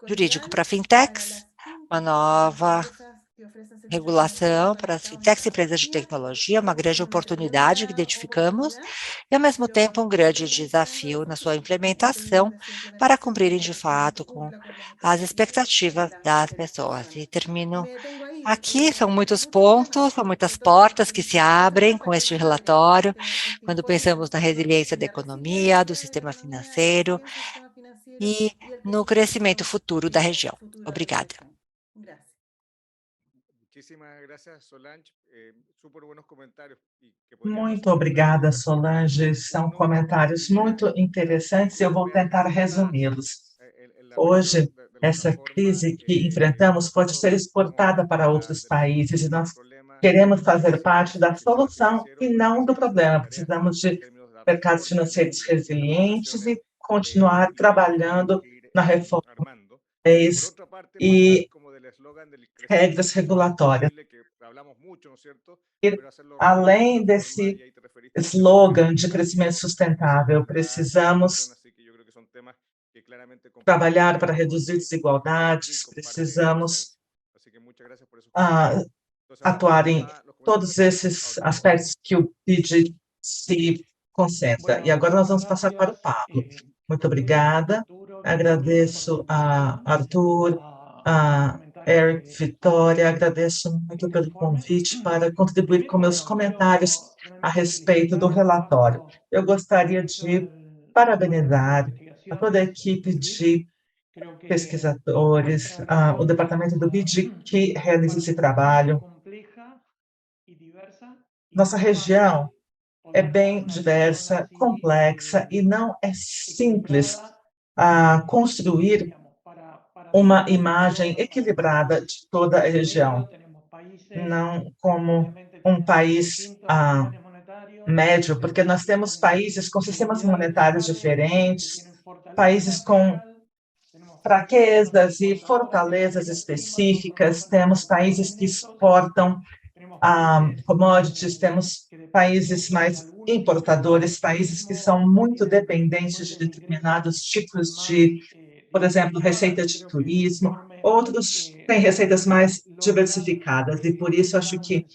jurídico para fintechs, uma nova regulação para as fintechs e empresas de tecnologia, uma grande oportunidade que identificamos e, ao mesmo tempo, um grande desafio na sua implementação para cumprirem, de fato, com as expectativas das pessoas. E termino aqui, são muitos pontos, são muitas portas que se abrem com este relatório, quando pensamos na resiliência da economia, do sistema financeiro e no crescimento futuro da região. Obrigada. Muito obrigada, Solange. São comentários muito interessantes e eu vou tentar resumi-los. Hoje, essa crise que enfrentamos pode ser exportada para outros países e nós queremos fazer parte da solução e não do problema. Precisamos de mercados financeiros resilientes e continuar trabalhando na reforma e regras regulatórias. E, além desse slogan de crescimento sustentável, precisamos trabalhar para reduzir desigualdades, precisamos atuar em todos esses aspectos que o BID se concentra. E agora nós vamos passar para o Pablo. Muito obrigada. Agradeço a Arthur, a Eric, Vitória, agradeço muito pelo convite para contribuir com meus comentários a respeito do relatório. Eu gostaria de parabenizar a toda a equipe de pesquisadores, o departamento do BID que realiza esse trabalho. Nossa região é bem diversa, complexa e não é simples construir uma imagem equilibrada de toda a região, não como um país médio, porque nós temos países com sistemas monetários diferentes, países com fraquezas e fortalezas específicas, temos países que exportam commodities, temos países mais importadores, países que são muito dependentes de determinados tipos de, por exemplo, receita de turismo, outros têm receitas mais diversificadas, e por isso acho que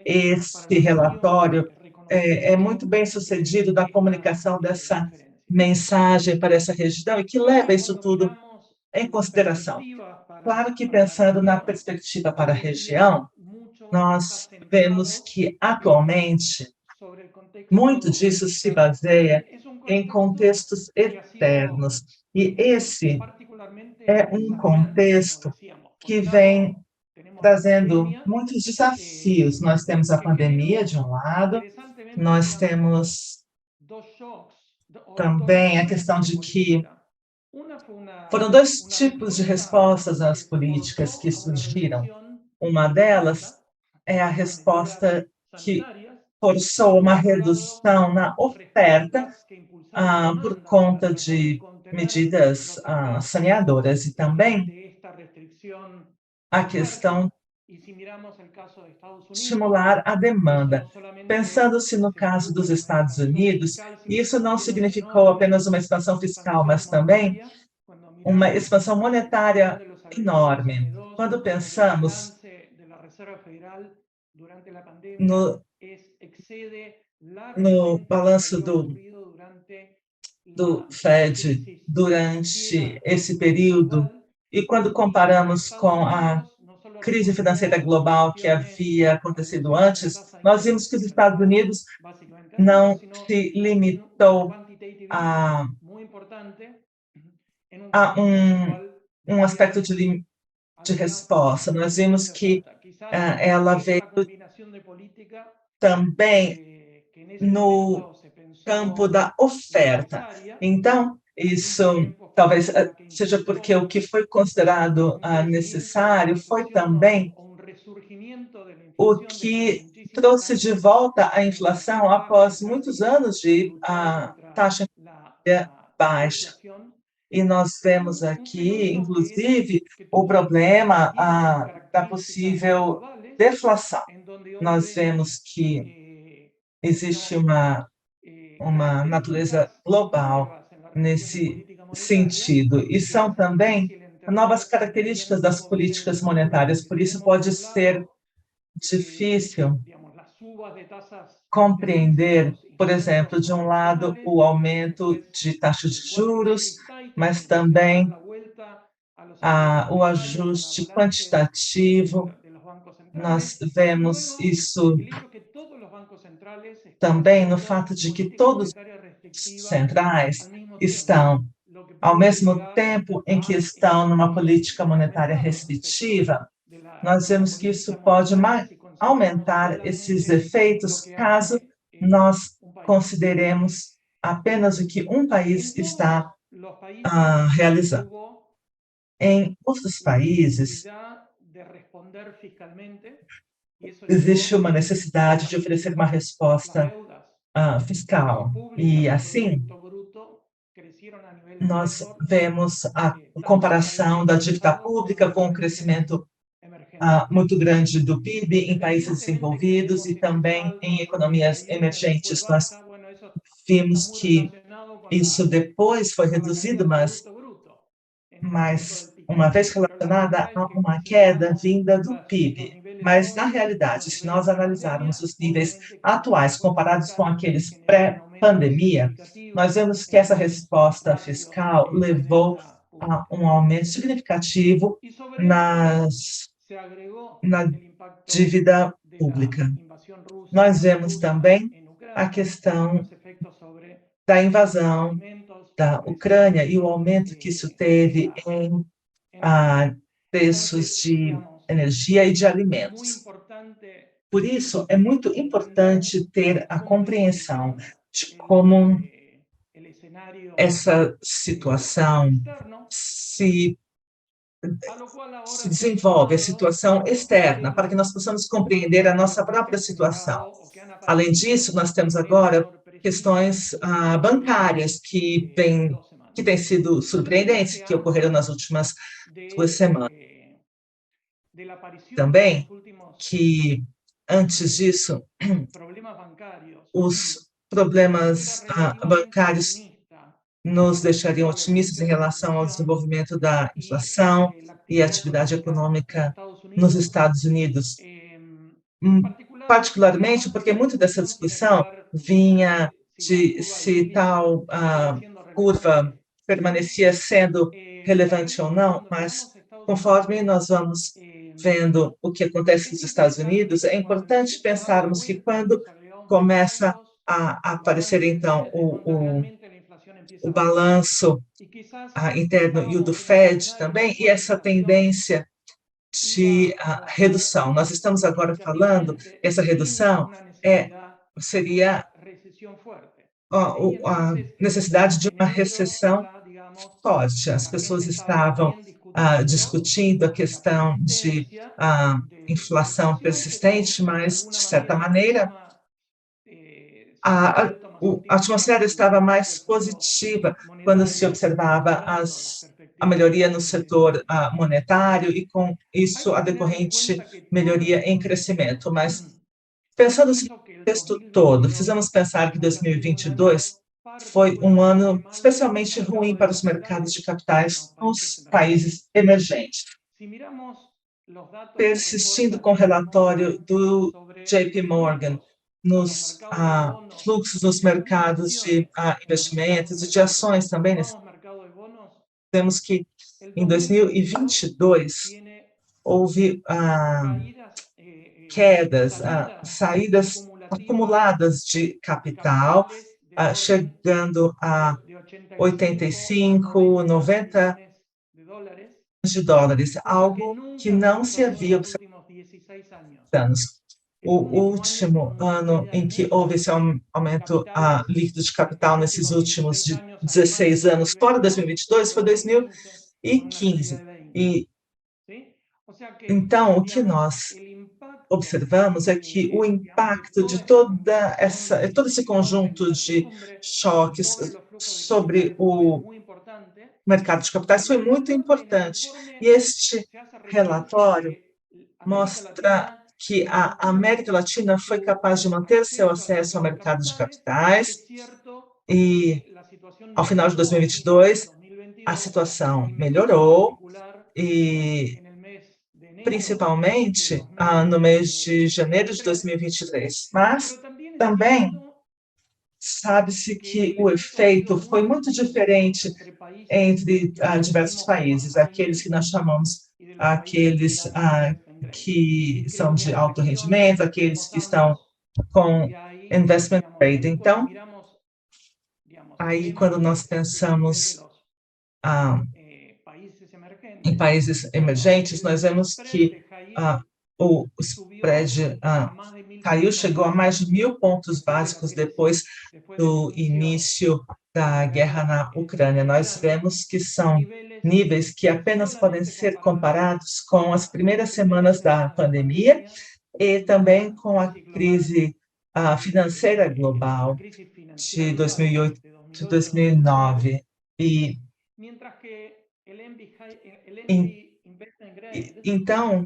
esse relatório é muito bem sucedido da comunicação dessa mensagem para essa região e que leva isso tudo em consideração. Claro que pensando na perspectiva para a região, nós vemos que, atualmente, muito disso se baseia em contextos externos, e esse é um contexto que vem trazendo muitos desafios. Nós temos a pandemia, de um lado, nós temos também a questão de que foram dois tipos de respostas às políticas que surgiram. Uma delas é a resposta que forçou uma redução na oferta por conta de medidas saneadoras e também a questão de estimular a demanda. Pensando-se no caso dos Estados Unidos, isso não significou apenas uma expansão fiscal, mas também uma expansão monetária enorme. Quando pensamos no balanço do Fed durante esse período, e quando comparamos com a crise financeira global que havia acontecido antes, nós vimos que os Estados Unidos não se limitou a um aspecto de resposta. Nós vimos que ela veio também no campo da oferta. Então, isso talvez seja porque o que foi considerado necessário foi também o que trouxe de volta a inflação após muitos anos de taxa baixa. E nós vemos aqui, inclusive, o problema da possível deflação. Nós vemos que existe uma natureza global nesse sentido. E são também novas características das políticas monetárias, por isso pode ser difícil compreender, por exemplo, de um lado, o aumento de taxa de juros, mas também o ajuste quantitativo. Nós vemos isso também no fato de que todos os centrais estão, ao mesmo tempo em que estão numa política monetária restritiva, nós vemos que isso pode aumentar esses efeitos caso nós consideremos apenas o que um país está realizando. Em outros países, existe uma necessidade de oferecer uma resposta fiscal. E, assim, nós vemos a comparação da dívida pública com o crescimento muito grande do PIB em países desenvolvidos e também em economias emergentes. Nós vimos que isso depois foi reduzido, mas uma vez relacionada a uma queda vinda do PIB. Mas, na realidade, se nós analisarmos os níveis atuais comparados com aqueles pré-pandemia, nós vemos que essa resposta fiscal levou a um aumento significativo na dívida pública. Nós vemos também a questão da invasão da Ucrânia e o aumento que isso teve em preços de energia e de alimentos. Por isso, é muito importante ter a compreensão de como essa situação se desenvolve, a situação externa, para que nós possamos compreender a nossa própria situação. Além disso, nós temos agora questões bancárias que têm sido surpreendentes, que ocorreram nas últimas 2 semanas. Também que, antes disso, os problemas bancários nos deixariam otimistas em relação ao desenvolvimento da inflação e atividade econômica nos Estados Unidos, particularmente porque muito dessa discussão vinha de se tal curva permanecia sendo relevante ou não, mas conforme nós vamos vendo o que acontece nos Estados Unidos, é importante pensarmos que quando começa a aparecer, então, o balanço interno e o do Fed também, e essa tendência de redução. Nós estamos agora falando, essa redução seria a necessidade de uma recessão forte. As pessoas estavam discutindo a questão de inflação persistente, mas, de certa maneira, a atmosfera estava mais positiva quando se observava a melhoria no setor monetário e, com isso, a decorrente melhoria em crescimento. Mas, pensando no contexto todo, precisamos pensar que 2022 foi um ano especialmente ruim para os mercados de capitais nos países emergentes. Persistindo com o relatório do JP Morgan, nos fluxos nos mercados de investimentos e de ações também. Vemos que em 2022 houve quedas, saídas acumuladas de capital, chegando a 85, 90 de dólares, algo que não se havia observado há anos. O último ano em que houve esse aumento líquido de capital nesses últimos 16 anos, fora 2022, foi 2015. Então, o que nós observamos é que o impacto de todo esse conjunto de choques sobre o mercado de capitais foi muito importante. E este relatório mostra que a América Latina foi capaz de manter seu acesso ao mercado de capitais e, ao final de 2022, a situação melhorou e principalmente no mês de janeiro de 2023. Mas também sabe-se que o efeito foi muito diferente entre diversos países, aqueles que nós chamamos, aqueles que são de alto rendimento, aqueles que estão com investment grade. Então, aí quando nós pensamos em países emergentes, nós vemos que o spread caiu, chegou a mais de 1.000 pontos básicos depois do início da guerra na Ucrânia. Nós vemos que são níveis que apenas podem ser comparados com as primeiras semanas da pandemia e também com a crise financeira global de 2008 e 2009. Então,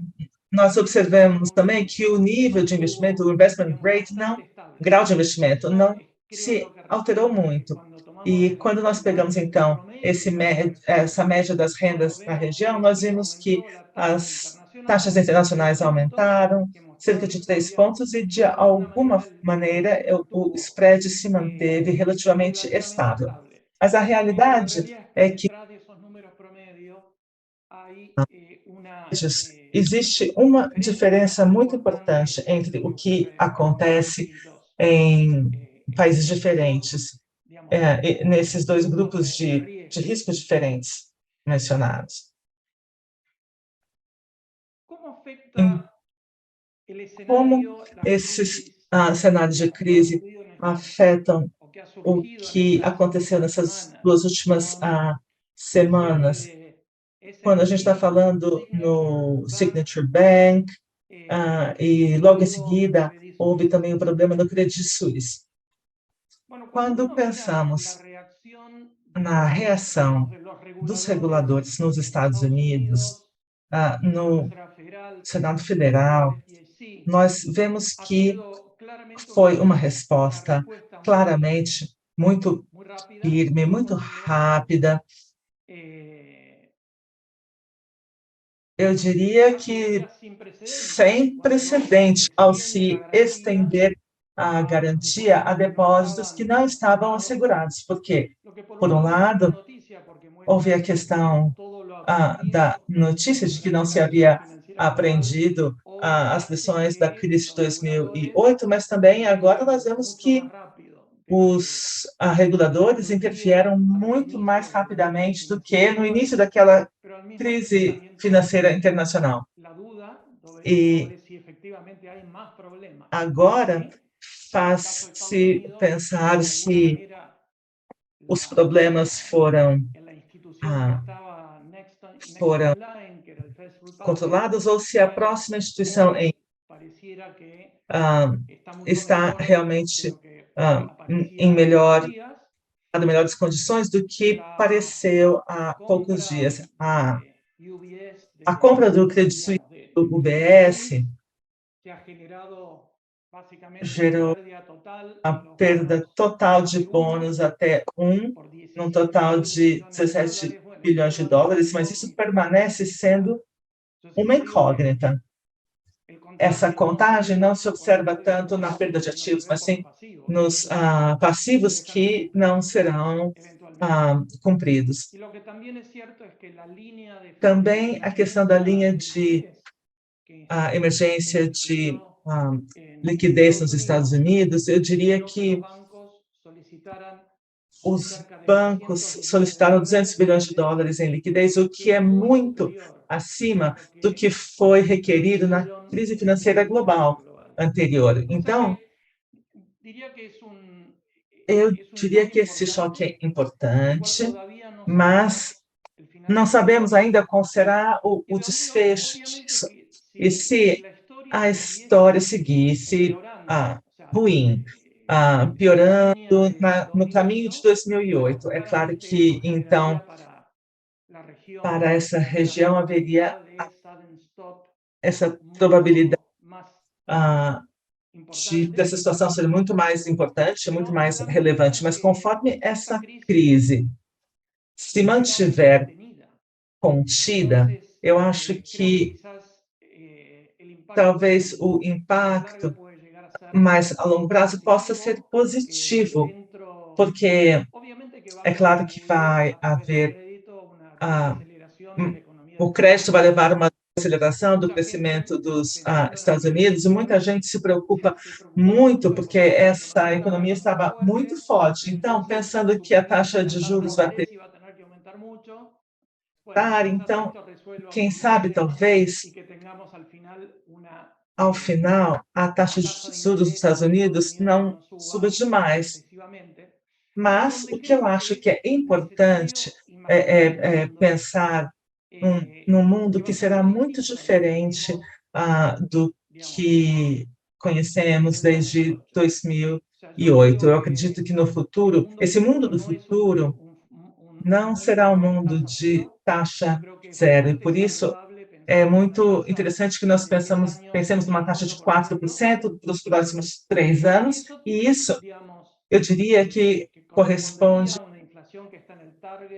nós observamos também que o nível de investimento, o investment grade, grau de investimento, não se alterou muito. E quando nós pegamos, então, essa média das rendas na região, nós vimos que as taxas internacionais aumentaram cerca de 3 pontos e, de alguma maneira, o spread se manteve relativamente estável. Mas a realidade é que existe uma diferença muito importante entre o que acontece em países diferentes, nesses dois grupos de riscos diferentes mencionados. Como esses cenários de crise afetam o que aconteceu nessas 2 últimas semanas? Quando a gente está falando no Signature Bank, e logo em seguida houve também o problema do Credit Suisse. Quando pensamos na reação dos reguladores nos Estados Unidos, no Senado Federal, nós vemos que foi uma resposta claramente muito firme, muito rápida. Eu diria que sem precedente ao se estender a garantia a depósitos que não estavam assegurados. Porque, por um lado, houve a questão da notícia de que não se havia aprendido as lições da crise de 2008, mas também agora nós vemos que os reguladores intervieram muito mais rapidamente do que no início daquela crise financeira internacional. E agora faz-se pensar se os problemas foram controlados ou se a próxima instituição está realmente em melhores condições do que pareceu há poucos dias. A compra do Credit Suisse do UBS gerou a perda total de bônus até num total de 17 bilhões de dólares, mas isso permanece sendo uma incógnita. Essa contagem não se observa tanto na perda de ativos, mas sim nos passivos que não serão cumpridos. Também a questão da linha de emergência de liquidez nos Estados Unidos, eu diria que os bancos solicitaram 200 bilhões de dólares em liquidez, o que é muito acima do que foi requerido na crise financeira global anterior. Então, eu diria que esse choque é importante, mas não sabemos ainda qual será o desfecho disso. E se a história seguisse ruim, piorando no caminho de 2008, é claro que, então, para essa região haveria essa probabilidade dessa situação ser muito mais importante, muito mais relevante. Mas conforme essa crise se mantiver contida, Eu acho que talvez o impacto mais a longo prazo possa ser positivo, porque é claro que vai haver ah, o crédito vai levar a uma aceleração do crescimento dos Estados Unidos, e muita gente se preocupa muito porque essa economia estava muito forte. Então, pensando que a taxa de juros vai aumentar, então, quem sabe, talvez, ao final, a taxa de juros dos Estados Unidos não suba demais. Mas o que eu acho que é importante é pensar num mundo que será muito diferente do que conhecemos desde 2008. Eu acredito que no futuro, esse mundo do futuro não será um mundo de taxa zero, e por isso é muito interessante que nós pensemos numa taxa de 4% para os próximos 3 anos, e isso, eu diria que corresponde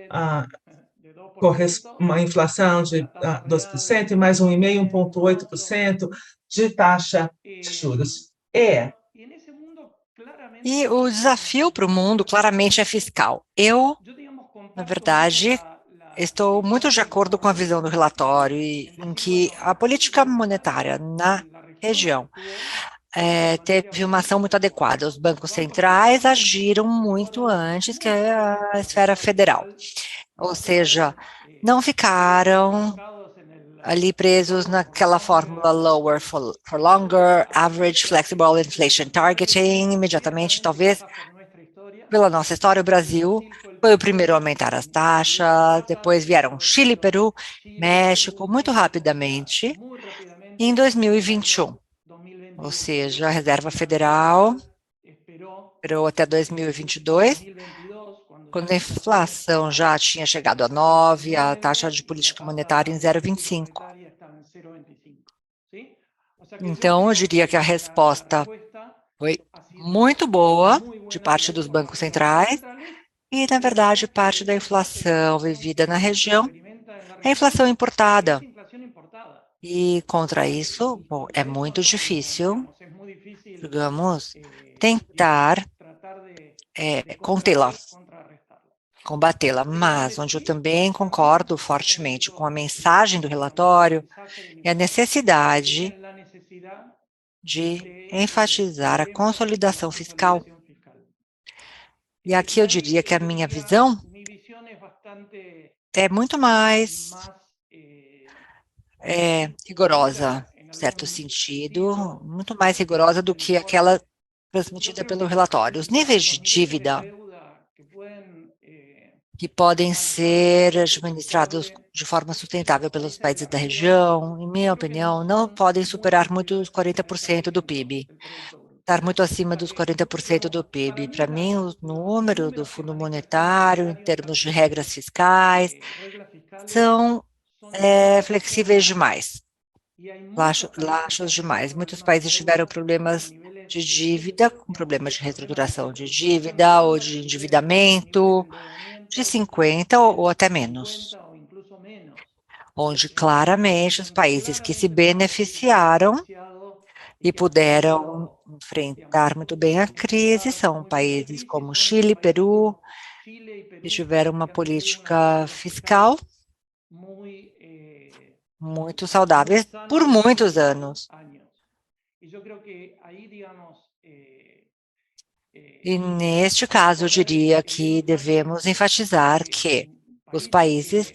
a uma inflação de 2% e mais 1,5%, 1,8% de taxa de juros. E o desafio para o mundo, claramente, é fiscal. Eu, na verdade, estou muito de acordo com a visão do relatório, em que a política monetária na região teve uma ação muito adequada. Os bancos centrais agiram muito antes que a esfera federal, ou seja, não ficaram ali presos naquela fórmula lower for longer, average flexible inflation targeting, imediatamente, talvez, pela nossa história, o Brasil foi o primeiro a aumentar as taxas, depois vieram Chile, Peru, México, muito rapidamente, em 2021. Ou seja, a Reserva Federal esperou até 2022, quando a inflação já tinha chegado a 9, a taxa de política monetária em 0,25. Então, eu diria que a resposta foi muito boa de parte dos bancos centrais e, na verdade, parte da inflação vivida na região é inflação importada. E contra isso, bom, é muito difícil, digamos, tentar contê-la, combatê-la, mas onde eu também concordo fortemente com a mensagem do relatório é a necessidade de enfatizar a consolidação fiscal. E aqui eu diria que a minha visão é muito mais rigorosa, em certo sentido, muito mais rigorosa do que aquela transmitida pelo relatório. Os níveis de dívida que podem ser administrados de forma sustentável pelos países da região, em minha opinião, não podem superar muito os 40% do PIB, estar muito acima dos 40% do PIB. Para mim, o número do Fundo Monetário, em termos de regras fiscais, são flexíveis demais, laxos demais. Muitos países tiveram problemas de dívida, com problemas de reestruturação de dívida ou de endividamento, de 50 ou até menos, onde claramente os países que se beneficiaram e puderam enfrentar muito bem a crise são países como Chile, Peru, que tiveram uma política fiscal muito saudável por muitos anos. E neste caso, eu diria que devemos enfatizar que os países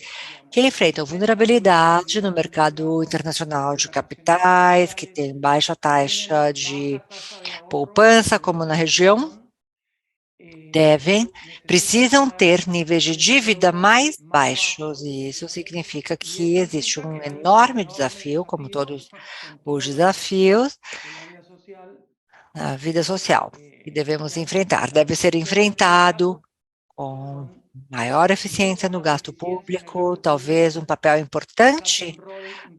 que enfrentam vulnerabilidade no mercado internacional de capitais, que têm baixa taxa de poupança, como na região, precisam ter níveis de dívida mais baixos, e isso significa que existe um enorme desafio, como todos os desafios, na vida social, que devemos enfrentar. Deve ser enfrentado com maior eficiência no gasto público, talvez um papel importante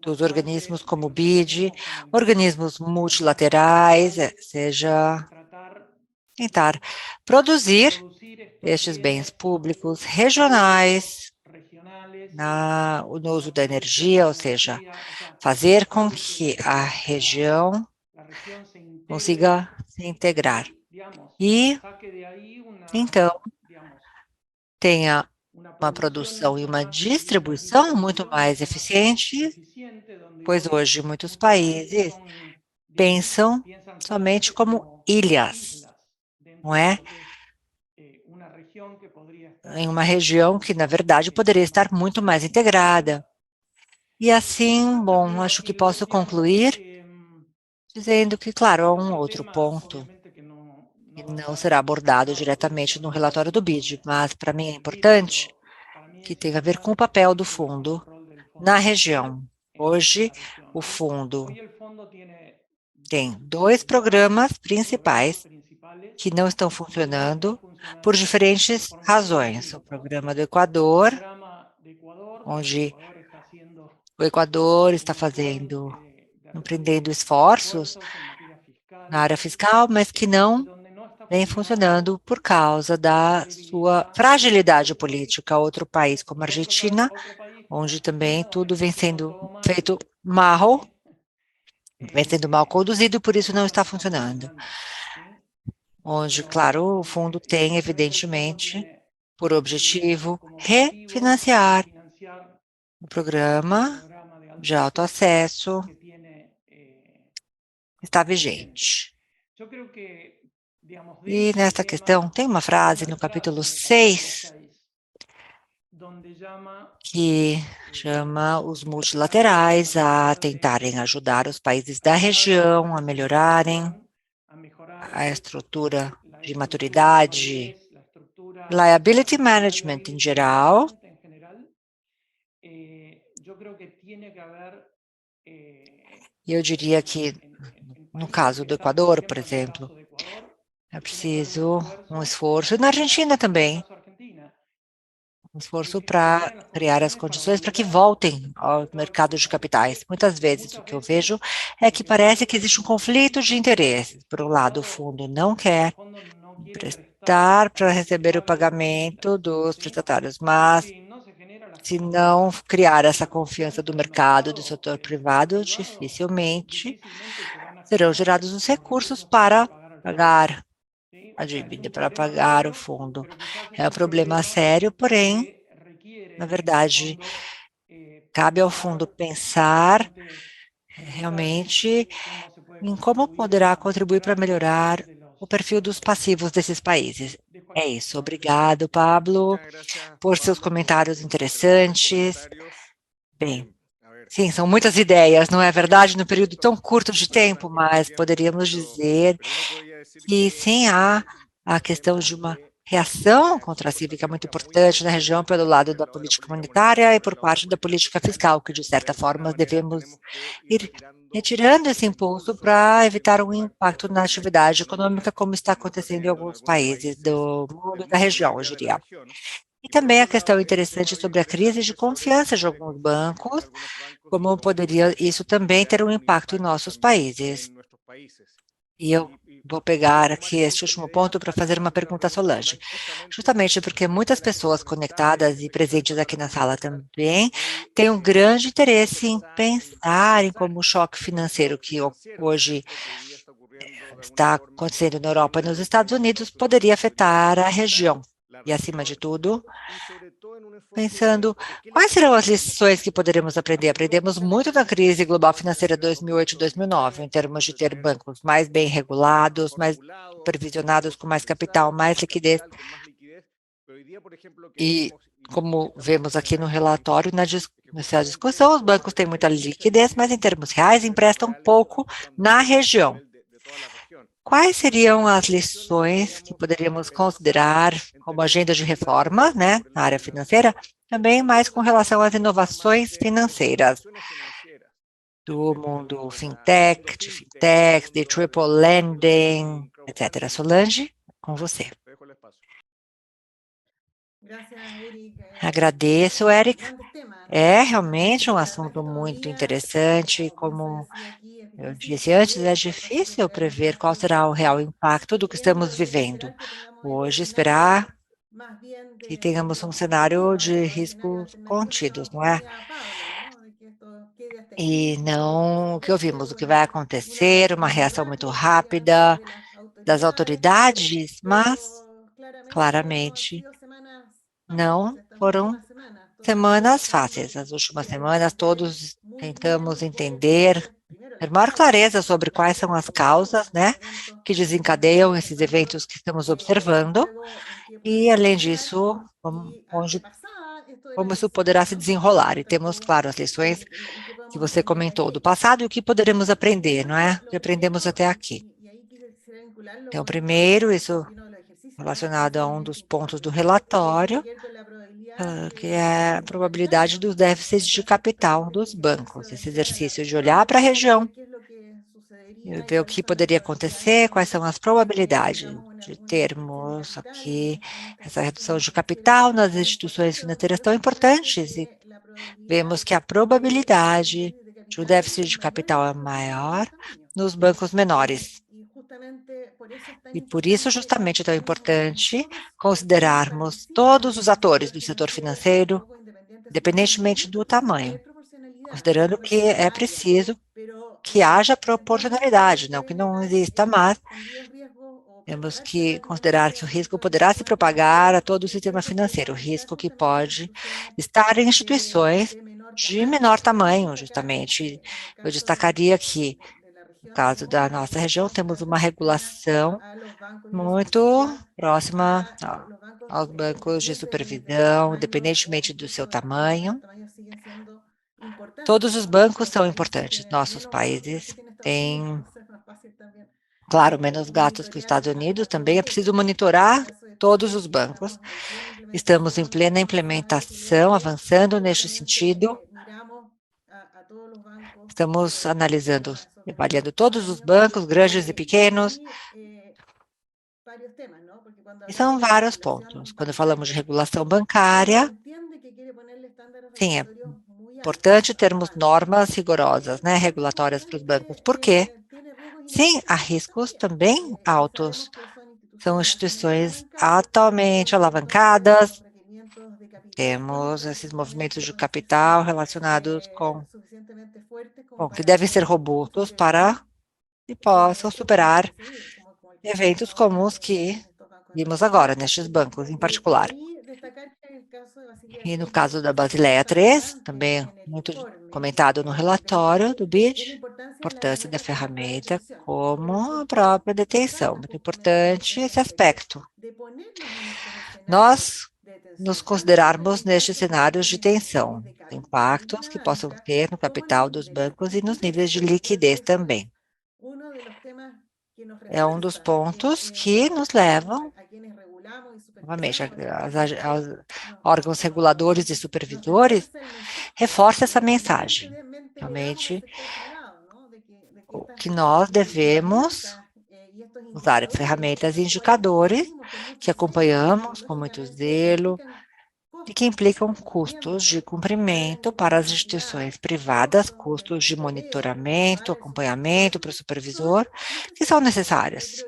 dos organismos como o BID, organismos multilaterais, seja tentar produzir estes bens públicos regionais no uso da energia, ou seja, fazer com que a região consiga se integrar. E, então, tenha uma produção e uma distribuição muito mais eficiente, pois hoje muitos países pensam somente como ilhas, não é? Em uma região que, na verdade, poderia estar muito mais integrada. E assim, bom, acho que posso concluir dizendo que, claro, há um outro ponto que não será abordado diretamente no relatório do BID, mas para mim é importante, que tem a ver com o papel do fundo na região. Hoje, o fundo tem 2 programas principais que não estão funcionando por diferentes razões. O programa do Equador, onde o Equador está empreendendo esforços na área fiscal, mas que não vem funcionando por causa da sua fragilidade política. Outro país como a Argentina, onde também tudo vem sendo feito mal, vem sendo mal conduzido, por isso não está funcionando. Onde, claro, o fundo tem, evidentemente, por objetivo refinanciar o programa de autoacesso que está vigente. E nesta questão, tem uma frase no capítulo 6 que chama os multilaterais a tentarem ajudar os países da região a melhorarem a estrutura de maturidade, liability management em geral. E eu diria que, no caso do Equador, por exemplo, é preciso um esforço, e na Argentina também, um esforço para criar as condições para que voltem ao mercado de capitais. Muitas vezes o que eu vejo é que parece que existe um conflito de interesses. Por um lado, o fundo não quer emprestar para receber o pagamento dos prestatários, mas se não criar essa confiança do mercado, do setor privado, dificilmente serão gerados os recursos para pagar a dívida, para pagar o fundo. É um problema sério, porém, na verdade, cabe ao fundo pensar realmente em como poderá contribuir para melhorar o perfil dos passivos desses países. É isso. Obrigado, Pablo, por seus comentários interessantes. Bem, sim, são muitas ideias, não é verdade, no período tão curto de tempo, mas poderíamos dizer que sim, há a questão de uma reação contra a cívica muito importante na região pelo lado da política monetária e por parte da política fiscal, que de certa forma devemos ir retirando esse impulso para evitar um impacto na atividade econômica, como está acontecendo em alguns países do mundo e da região, eu diria. E também a questão interessante sobre a crise de confiança de alguns bancos, como poderia isso também ter um impacto em nossos países. E eu vou pegar aqui este último ponto para fazer uma pergunta a Solange, justamente porque muitas pessoas conectadas e presentes aqui na sala também têm um grande interesse em pensar em como o choque financeiro que hoje está acontecendo na Europa e nos Estados Unidos poderia afetar a região. E, acima de tudo, pensando quais serão as lições que poderemos aprender. Aprendemos muito na crise global financeira 2008 e 2009, em termos de ter bancos mais bem regulados, mais supervisionados, com mais capital, mais liquidez. E, como vemos aqui no relatório, nessa discussão, os bancos têm muita liquidez, mas em termos reais emprestam pouco na região. Quais seriam as lições que poderíamos considerar como agenda de reforma, né, na área financeira, também mais com relação às inovações financeiras do mundo fintech, de triple lending, etc. Solange, com você. Agradeço, Eric. É realmente um assunto muito interessante, como eu disse antes, é difícil prever qual será o real impacto do que estamos vivendo. Hoje, esperar que tenhamos um cenário de riscos contidos, não é? E não o que ouvimos, o que vai acontecer, uma reação muito rápida das autoridades, mas claramente não foram semanas fáceis. As últimas semanas, todos tentamos entender, ter maior clareza sobre quais são as causas, né, que desencadeiam esses eventos que estamos observando, e, além disso, como isso poderá se desenrolar. E temos, claro, as lições que você comentou do passado e o que poderemos aprender, não é? O que aprendemos até aqui. Então, primeiro, isso relacionado a um dos pontos do relatório, que é a probabilidade dos déficits de capital dos bancos. Esse exercício de olhar para a região e ver o que poderia acontecer, quais são as probabilidades de termos aqui essa redução de capital nas instituições financeiras tão importantes, e vemos que a probabilidade de um déficit de capital é maior nos bancos menores. E por isso, justamente, é tão importante considerarmos todos os atores do setor financeiro, independentemente do tamanho, considerando que é preciso que haja proporcionalidade, não que não exista, mas temos que considerar que o risco poderá se propagar a todo o sistema financeiro, o risco que pode estar em instituições de menor tamanho, justamente. Eu destacaria que, no caso da nossa região, temos uma regulação muito próxima aos bancos de supervisão, independentemente do seu tamanho. Todos os bancos são importantes. Nossos países têm, claro, menos gastos que os Estados Unidos. Também é preciso monitorar todos os bancos. Estamos em plena implementação, avançando neste sentido. Estamos analisando, avaliando todos os bancos, grandes e pequenos. E são vários pontos. Quando falamos de regulação bancária, sim, é importante termos normas rigorosas, né, regulatórias para os bancos. Por quê? Sim, há riscos também altos. São instituições altamente alavancadas. Temos esses movimentos de capital relacionados com que devem ser robustos para que possam superar eventos comuns que vimos agora, nestes bancos em particular. E no caso da Basileia III, também muito comentado no relatório do BID, importância da ferramenta como a própria detenção. Muito importante esse aspecto. Nós nos considerarmos nestes cenários de tensão, impactos que possam ter no capital dos bancos e nos níveis de liquidez também. É um dos pontos que nos levam, novamente, aos órgãos reguladores e supervisores, reforça essa mensagem. Realmente, o que nós devemos usar ferramentas e indicadores que acompanhamos com muito zelo e que implicam custos de cumprimento para as instituições privadas, custos de monitoramento, acompanhamento para o supervisor, que são necessários.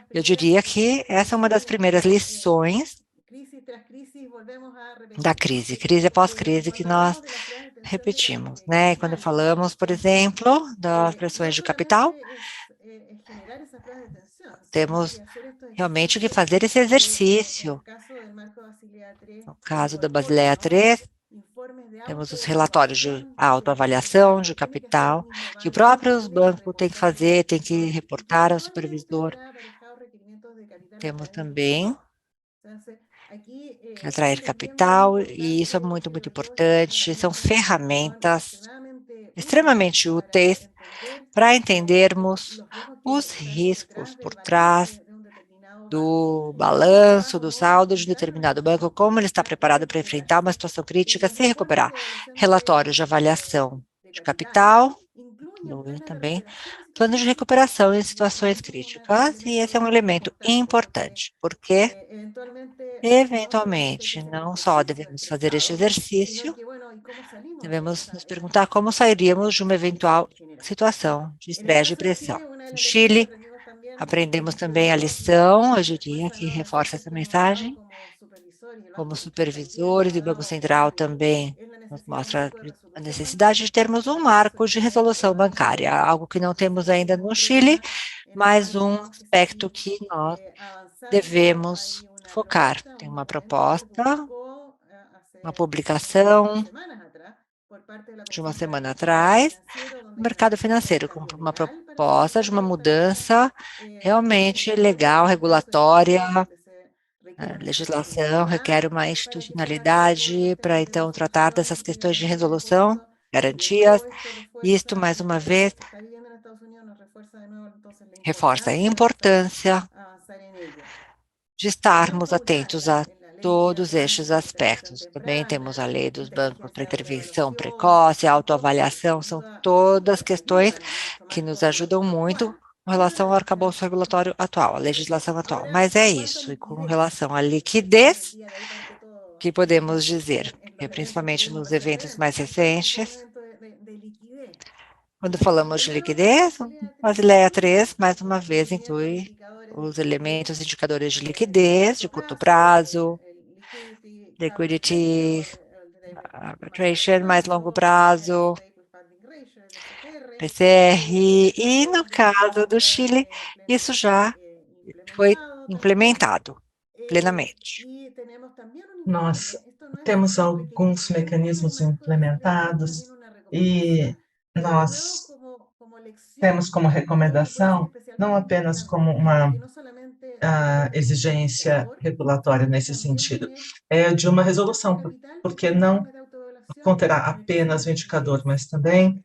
Eu diria que essa é uma das primeiras lições da crise após crise, que nós repetimos, né? Quando falamos, por exemplo, das pressões de capital, temos realmente que fazer esse exercício. No caso da Basileia III, temos os relatórios de autoavaliação de capital, que o próprio banco tem que fazer, tem que reportar ao supervisor. Temos também que atrair capital, e isso é muito, muito importante. São ferramentas extremamente úteis para entendermos os riscos por trás do balanço, do saldo de determinado banco, como ele está preparado para enfrentar uma situação crítica, se recuperar. Relatórios de avaliação de capital, também plano de recuperação em situações críticas, e esse é um elemento importante, porque, eventualmente, não só devemos fazer este exercício, devemos nos perguntar como sairíamos de uma eventual situação de estresse de pressão. No Chile, Aprendemos também a lição, eu diria, que reforça essa mensagem. Como supervisores, e o Banco Central também nos mostra a necessidade de termos um marco de resolução bancária, algo que não temos ainda no Chile, mas um aspecto que nós devemos focar. Tem uma proposta, uma publicação de uma semana atrás, no mercado financeiro, com uma proposta de uma mudança realmente legal, regulatória. A legislação requer uma institucionalidade para, então, tratar dessas questões de resolução, garantias. Isto, mais uma vez, reforça a importância de estarmos atentos a todos estes aspectos. Também temos a lei dos bancos para intervenção precoce, autoavaliação, são todas questões que nos ajudam muito com relação ao arcabouço regulatório atual, a legislação atual. Mas é isso, e com relação à liquidez, que podemos dizer, principalmente nos eventos mais recentes, quando falamos de liquidez, Basileia 3, mais uma vez, inclui os elementos indicadores de liquidez de curto prazo, liquidity arbitration, mais longo prazo, PCR, e no caso do Chile, isso já foi implementado plenamente. Nós temos alguns mecanismos implementados e nós temos como recomendação, não apenas como uma exigência regulatória nesse sentido, é de uma resolução, porque não conterá apenas o indicador, mas também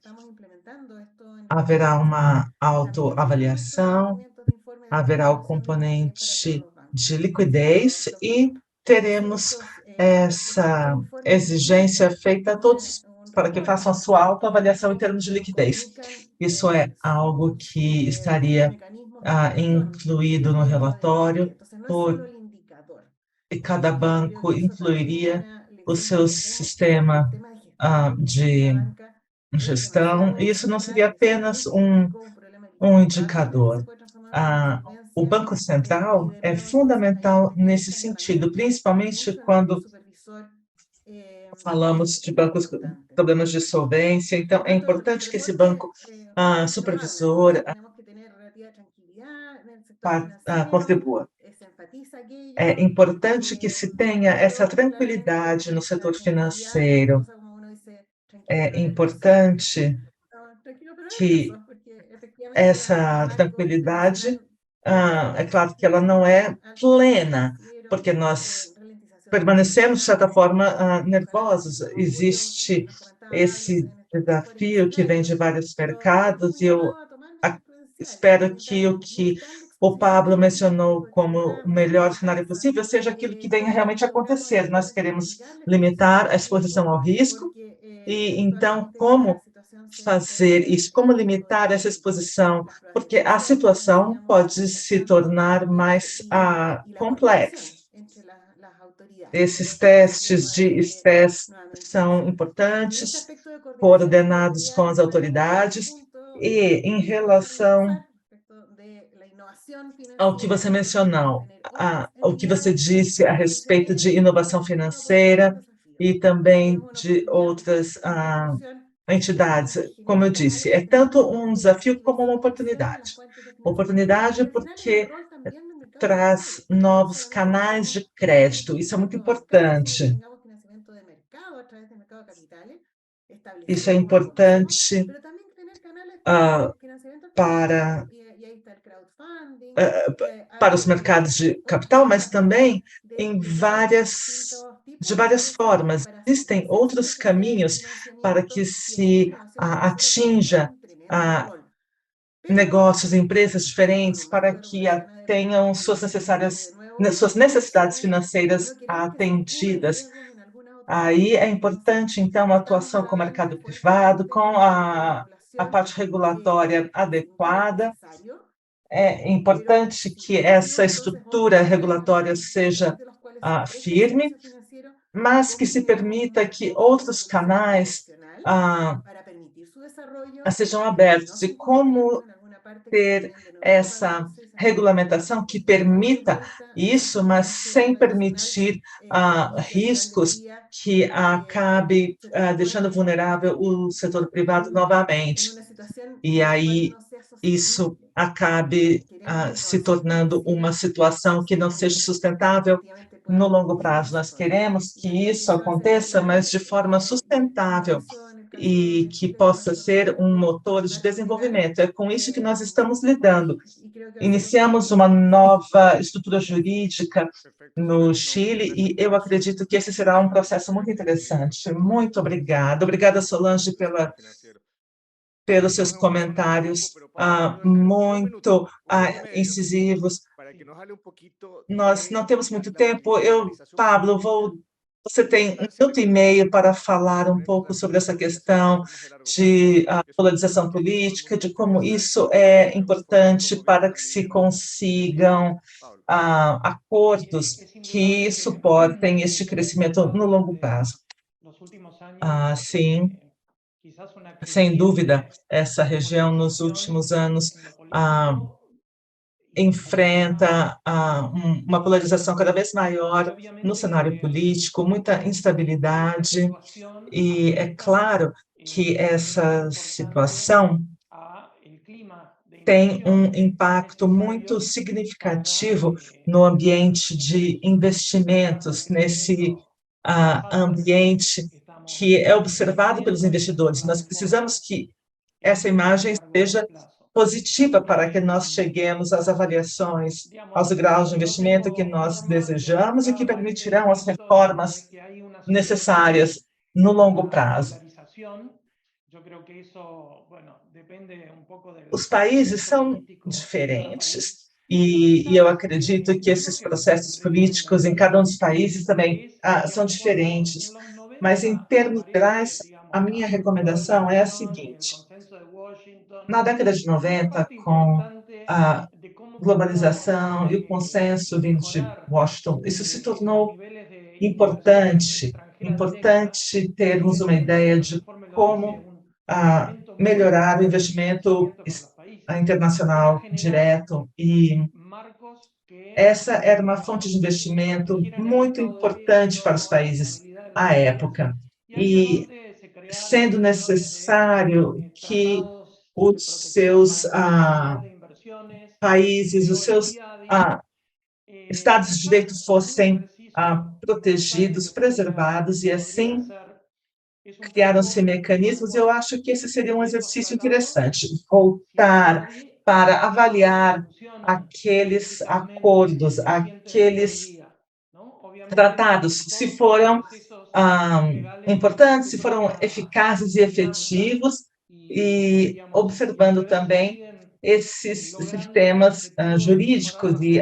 haverá uma autoavaliação, haverá o componente de liquidez e teremos essa exigência feita a todos para que façam a sua autoavaliação em termos de liquidez. Isso é algo que estaria incluído no relatório, e cada banco incluiria o seu sistema de gestão, e isso não seria apenas um indicador. O Banco Central é fundamental nesse sentido, principalmente quando falamos de bancos com problemas de solvência. Então, é importante que esse banco supervisor contribua. É importante que se tenha essa tranquilidade no setor financeiro. É importante que essa tranquilidade, é claro que ela não é plena, porque nós permanecemos, de certa forma, nervosos. Existe esse desafio que vem de vários mercados, e eu espero que o que o Pablo mencionou como o melhor cenário possível seja aquilo que venha realmente acontecer. Nós queremos limitar a exposição ao risco, e então como fazer isso, como limitar essa exposição, porque a situação pode se tornar mais complexa. Esses testes de estresse são importantes, coordenados com as autoridades, e em relação ao que você mencionou, o que você disse a respeito de inovação financeira e também de outras entidades, como eu disse, é tanto um desafio como uma oportunidade. Oportunidade porque traz novos canais de crédito, isso é muito importante. Isso é importante para os mercados de capital, mas também de várias formas. Existem outros caminhos para que se atinja negócios, empresas diferentes, para que tenham suas necessidades financeiras atendidas. Aí é importante, então, a atuação com o mercado privado, com a parte regulatória adequada. É importante que essa estrutura regulatória seja firme, mas que se permita que outros canais sejam abertos. E como ter essa regulamentação que permita isso, mas sem permitir riscos que acabe deixando vulnerável o setor privado novamente. E aí isso acabe se tornando uma situação que não seja sustentável no longo prazo. Nós queremos que isso aconteça, mas de forma sustentável e que possa ser um motor de desenvolvimento. É com isso que nós estamos lidando. Iniciamos uma nova estrutura jurídica no Chile e eu acredito que esse será um processo muito interessante. Muito obrigada. Obrigada, Solange, pelos seus comentários muito incisivos. Nós não temos muito tempo. Pablo, você tem 1 minuto e meio para falar um pouco sobre essa questão de polarização política, de como isso é importante para que se consigam acordos que suportem este crescimento no longo prazo. Sim, sem dúvida, essa região nos últimos anos enfrenta uma polarização cada vez maior no cenário político, muita instabilidade, e é claro que essa situação tem um impacto muito significativo no ambiente de investimentos, nesse ambiente que é observado pelos investidores. Nós precisamos que essa imagem seja positiva para que nós cheguemos às avaliações, aos graus de investimento que nós desejamos e que permitirão as reformas necessárias no longo prazo. Os países são diferentes e eu acredito que esses processos políticos em cada um dos países também são diferentes, mas em termos gerais, a minha recomendação é a seguinte: na década de 90, com a globalização e o consenso vindo de Washington, isso se tornou importante termos uma ideia de como melhorar o investimento internacional direto, e essa era uma fonte de investimento muito importante para os países à época, e sendo necessário que os seus países, os seus estados de direito fossem protegidos, preservados, e assim criaram-se mecanismos. Eu acho que esse seria um exercício interessante, voltar para avaliar aqueles acordos, aqueles tratados, se foram importantes, se foram eficazes e efetivos, e observando também esses sistemas jurídicos e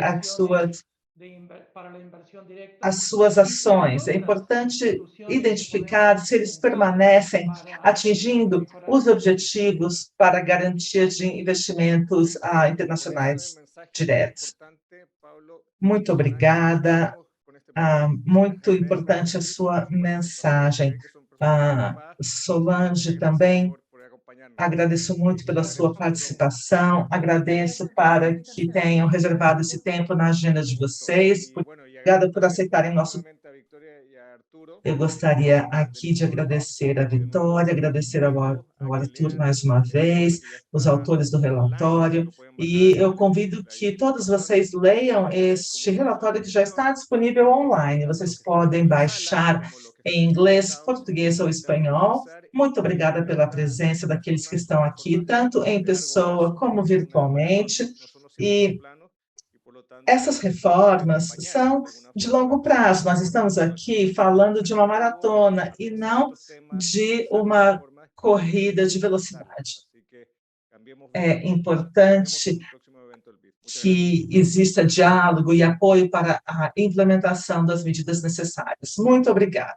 as suas ações. É importante identificar se eles permanecem atingindo os objetivos para a garantia de investimentos internacionais diretos. Muito obrigada. Muito importante a sua mensagem. Solange também, agradeço muito pela sua participação, agradeço para que tenham reservado esse tempo na agenda de vocês. Obrigada por aceitarem nosso. Eu gostaria aqui de agradecer a Vitória, agradecer ao Arthur mais uma vez, os autores do relatório, e eu convido que todos vocês leiam este relatório que já está disponível online. Vocês podem baixar em inglês, português ou espanhol. Muito obrigada pela presença daqueles que estão aqui, tanto em pessoa como virtualmente, e essas reformas são de longo prazo. Nós estamos aqui falando de uma maratona e não de uma corrida de velocidade. É importante que exista diálogo e apoio para a implementação das medidas necessárias. Muito obrigada.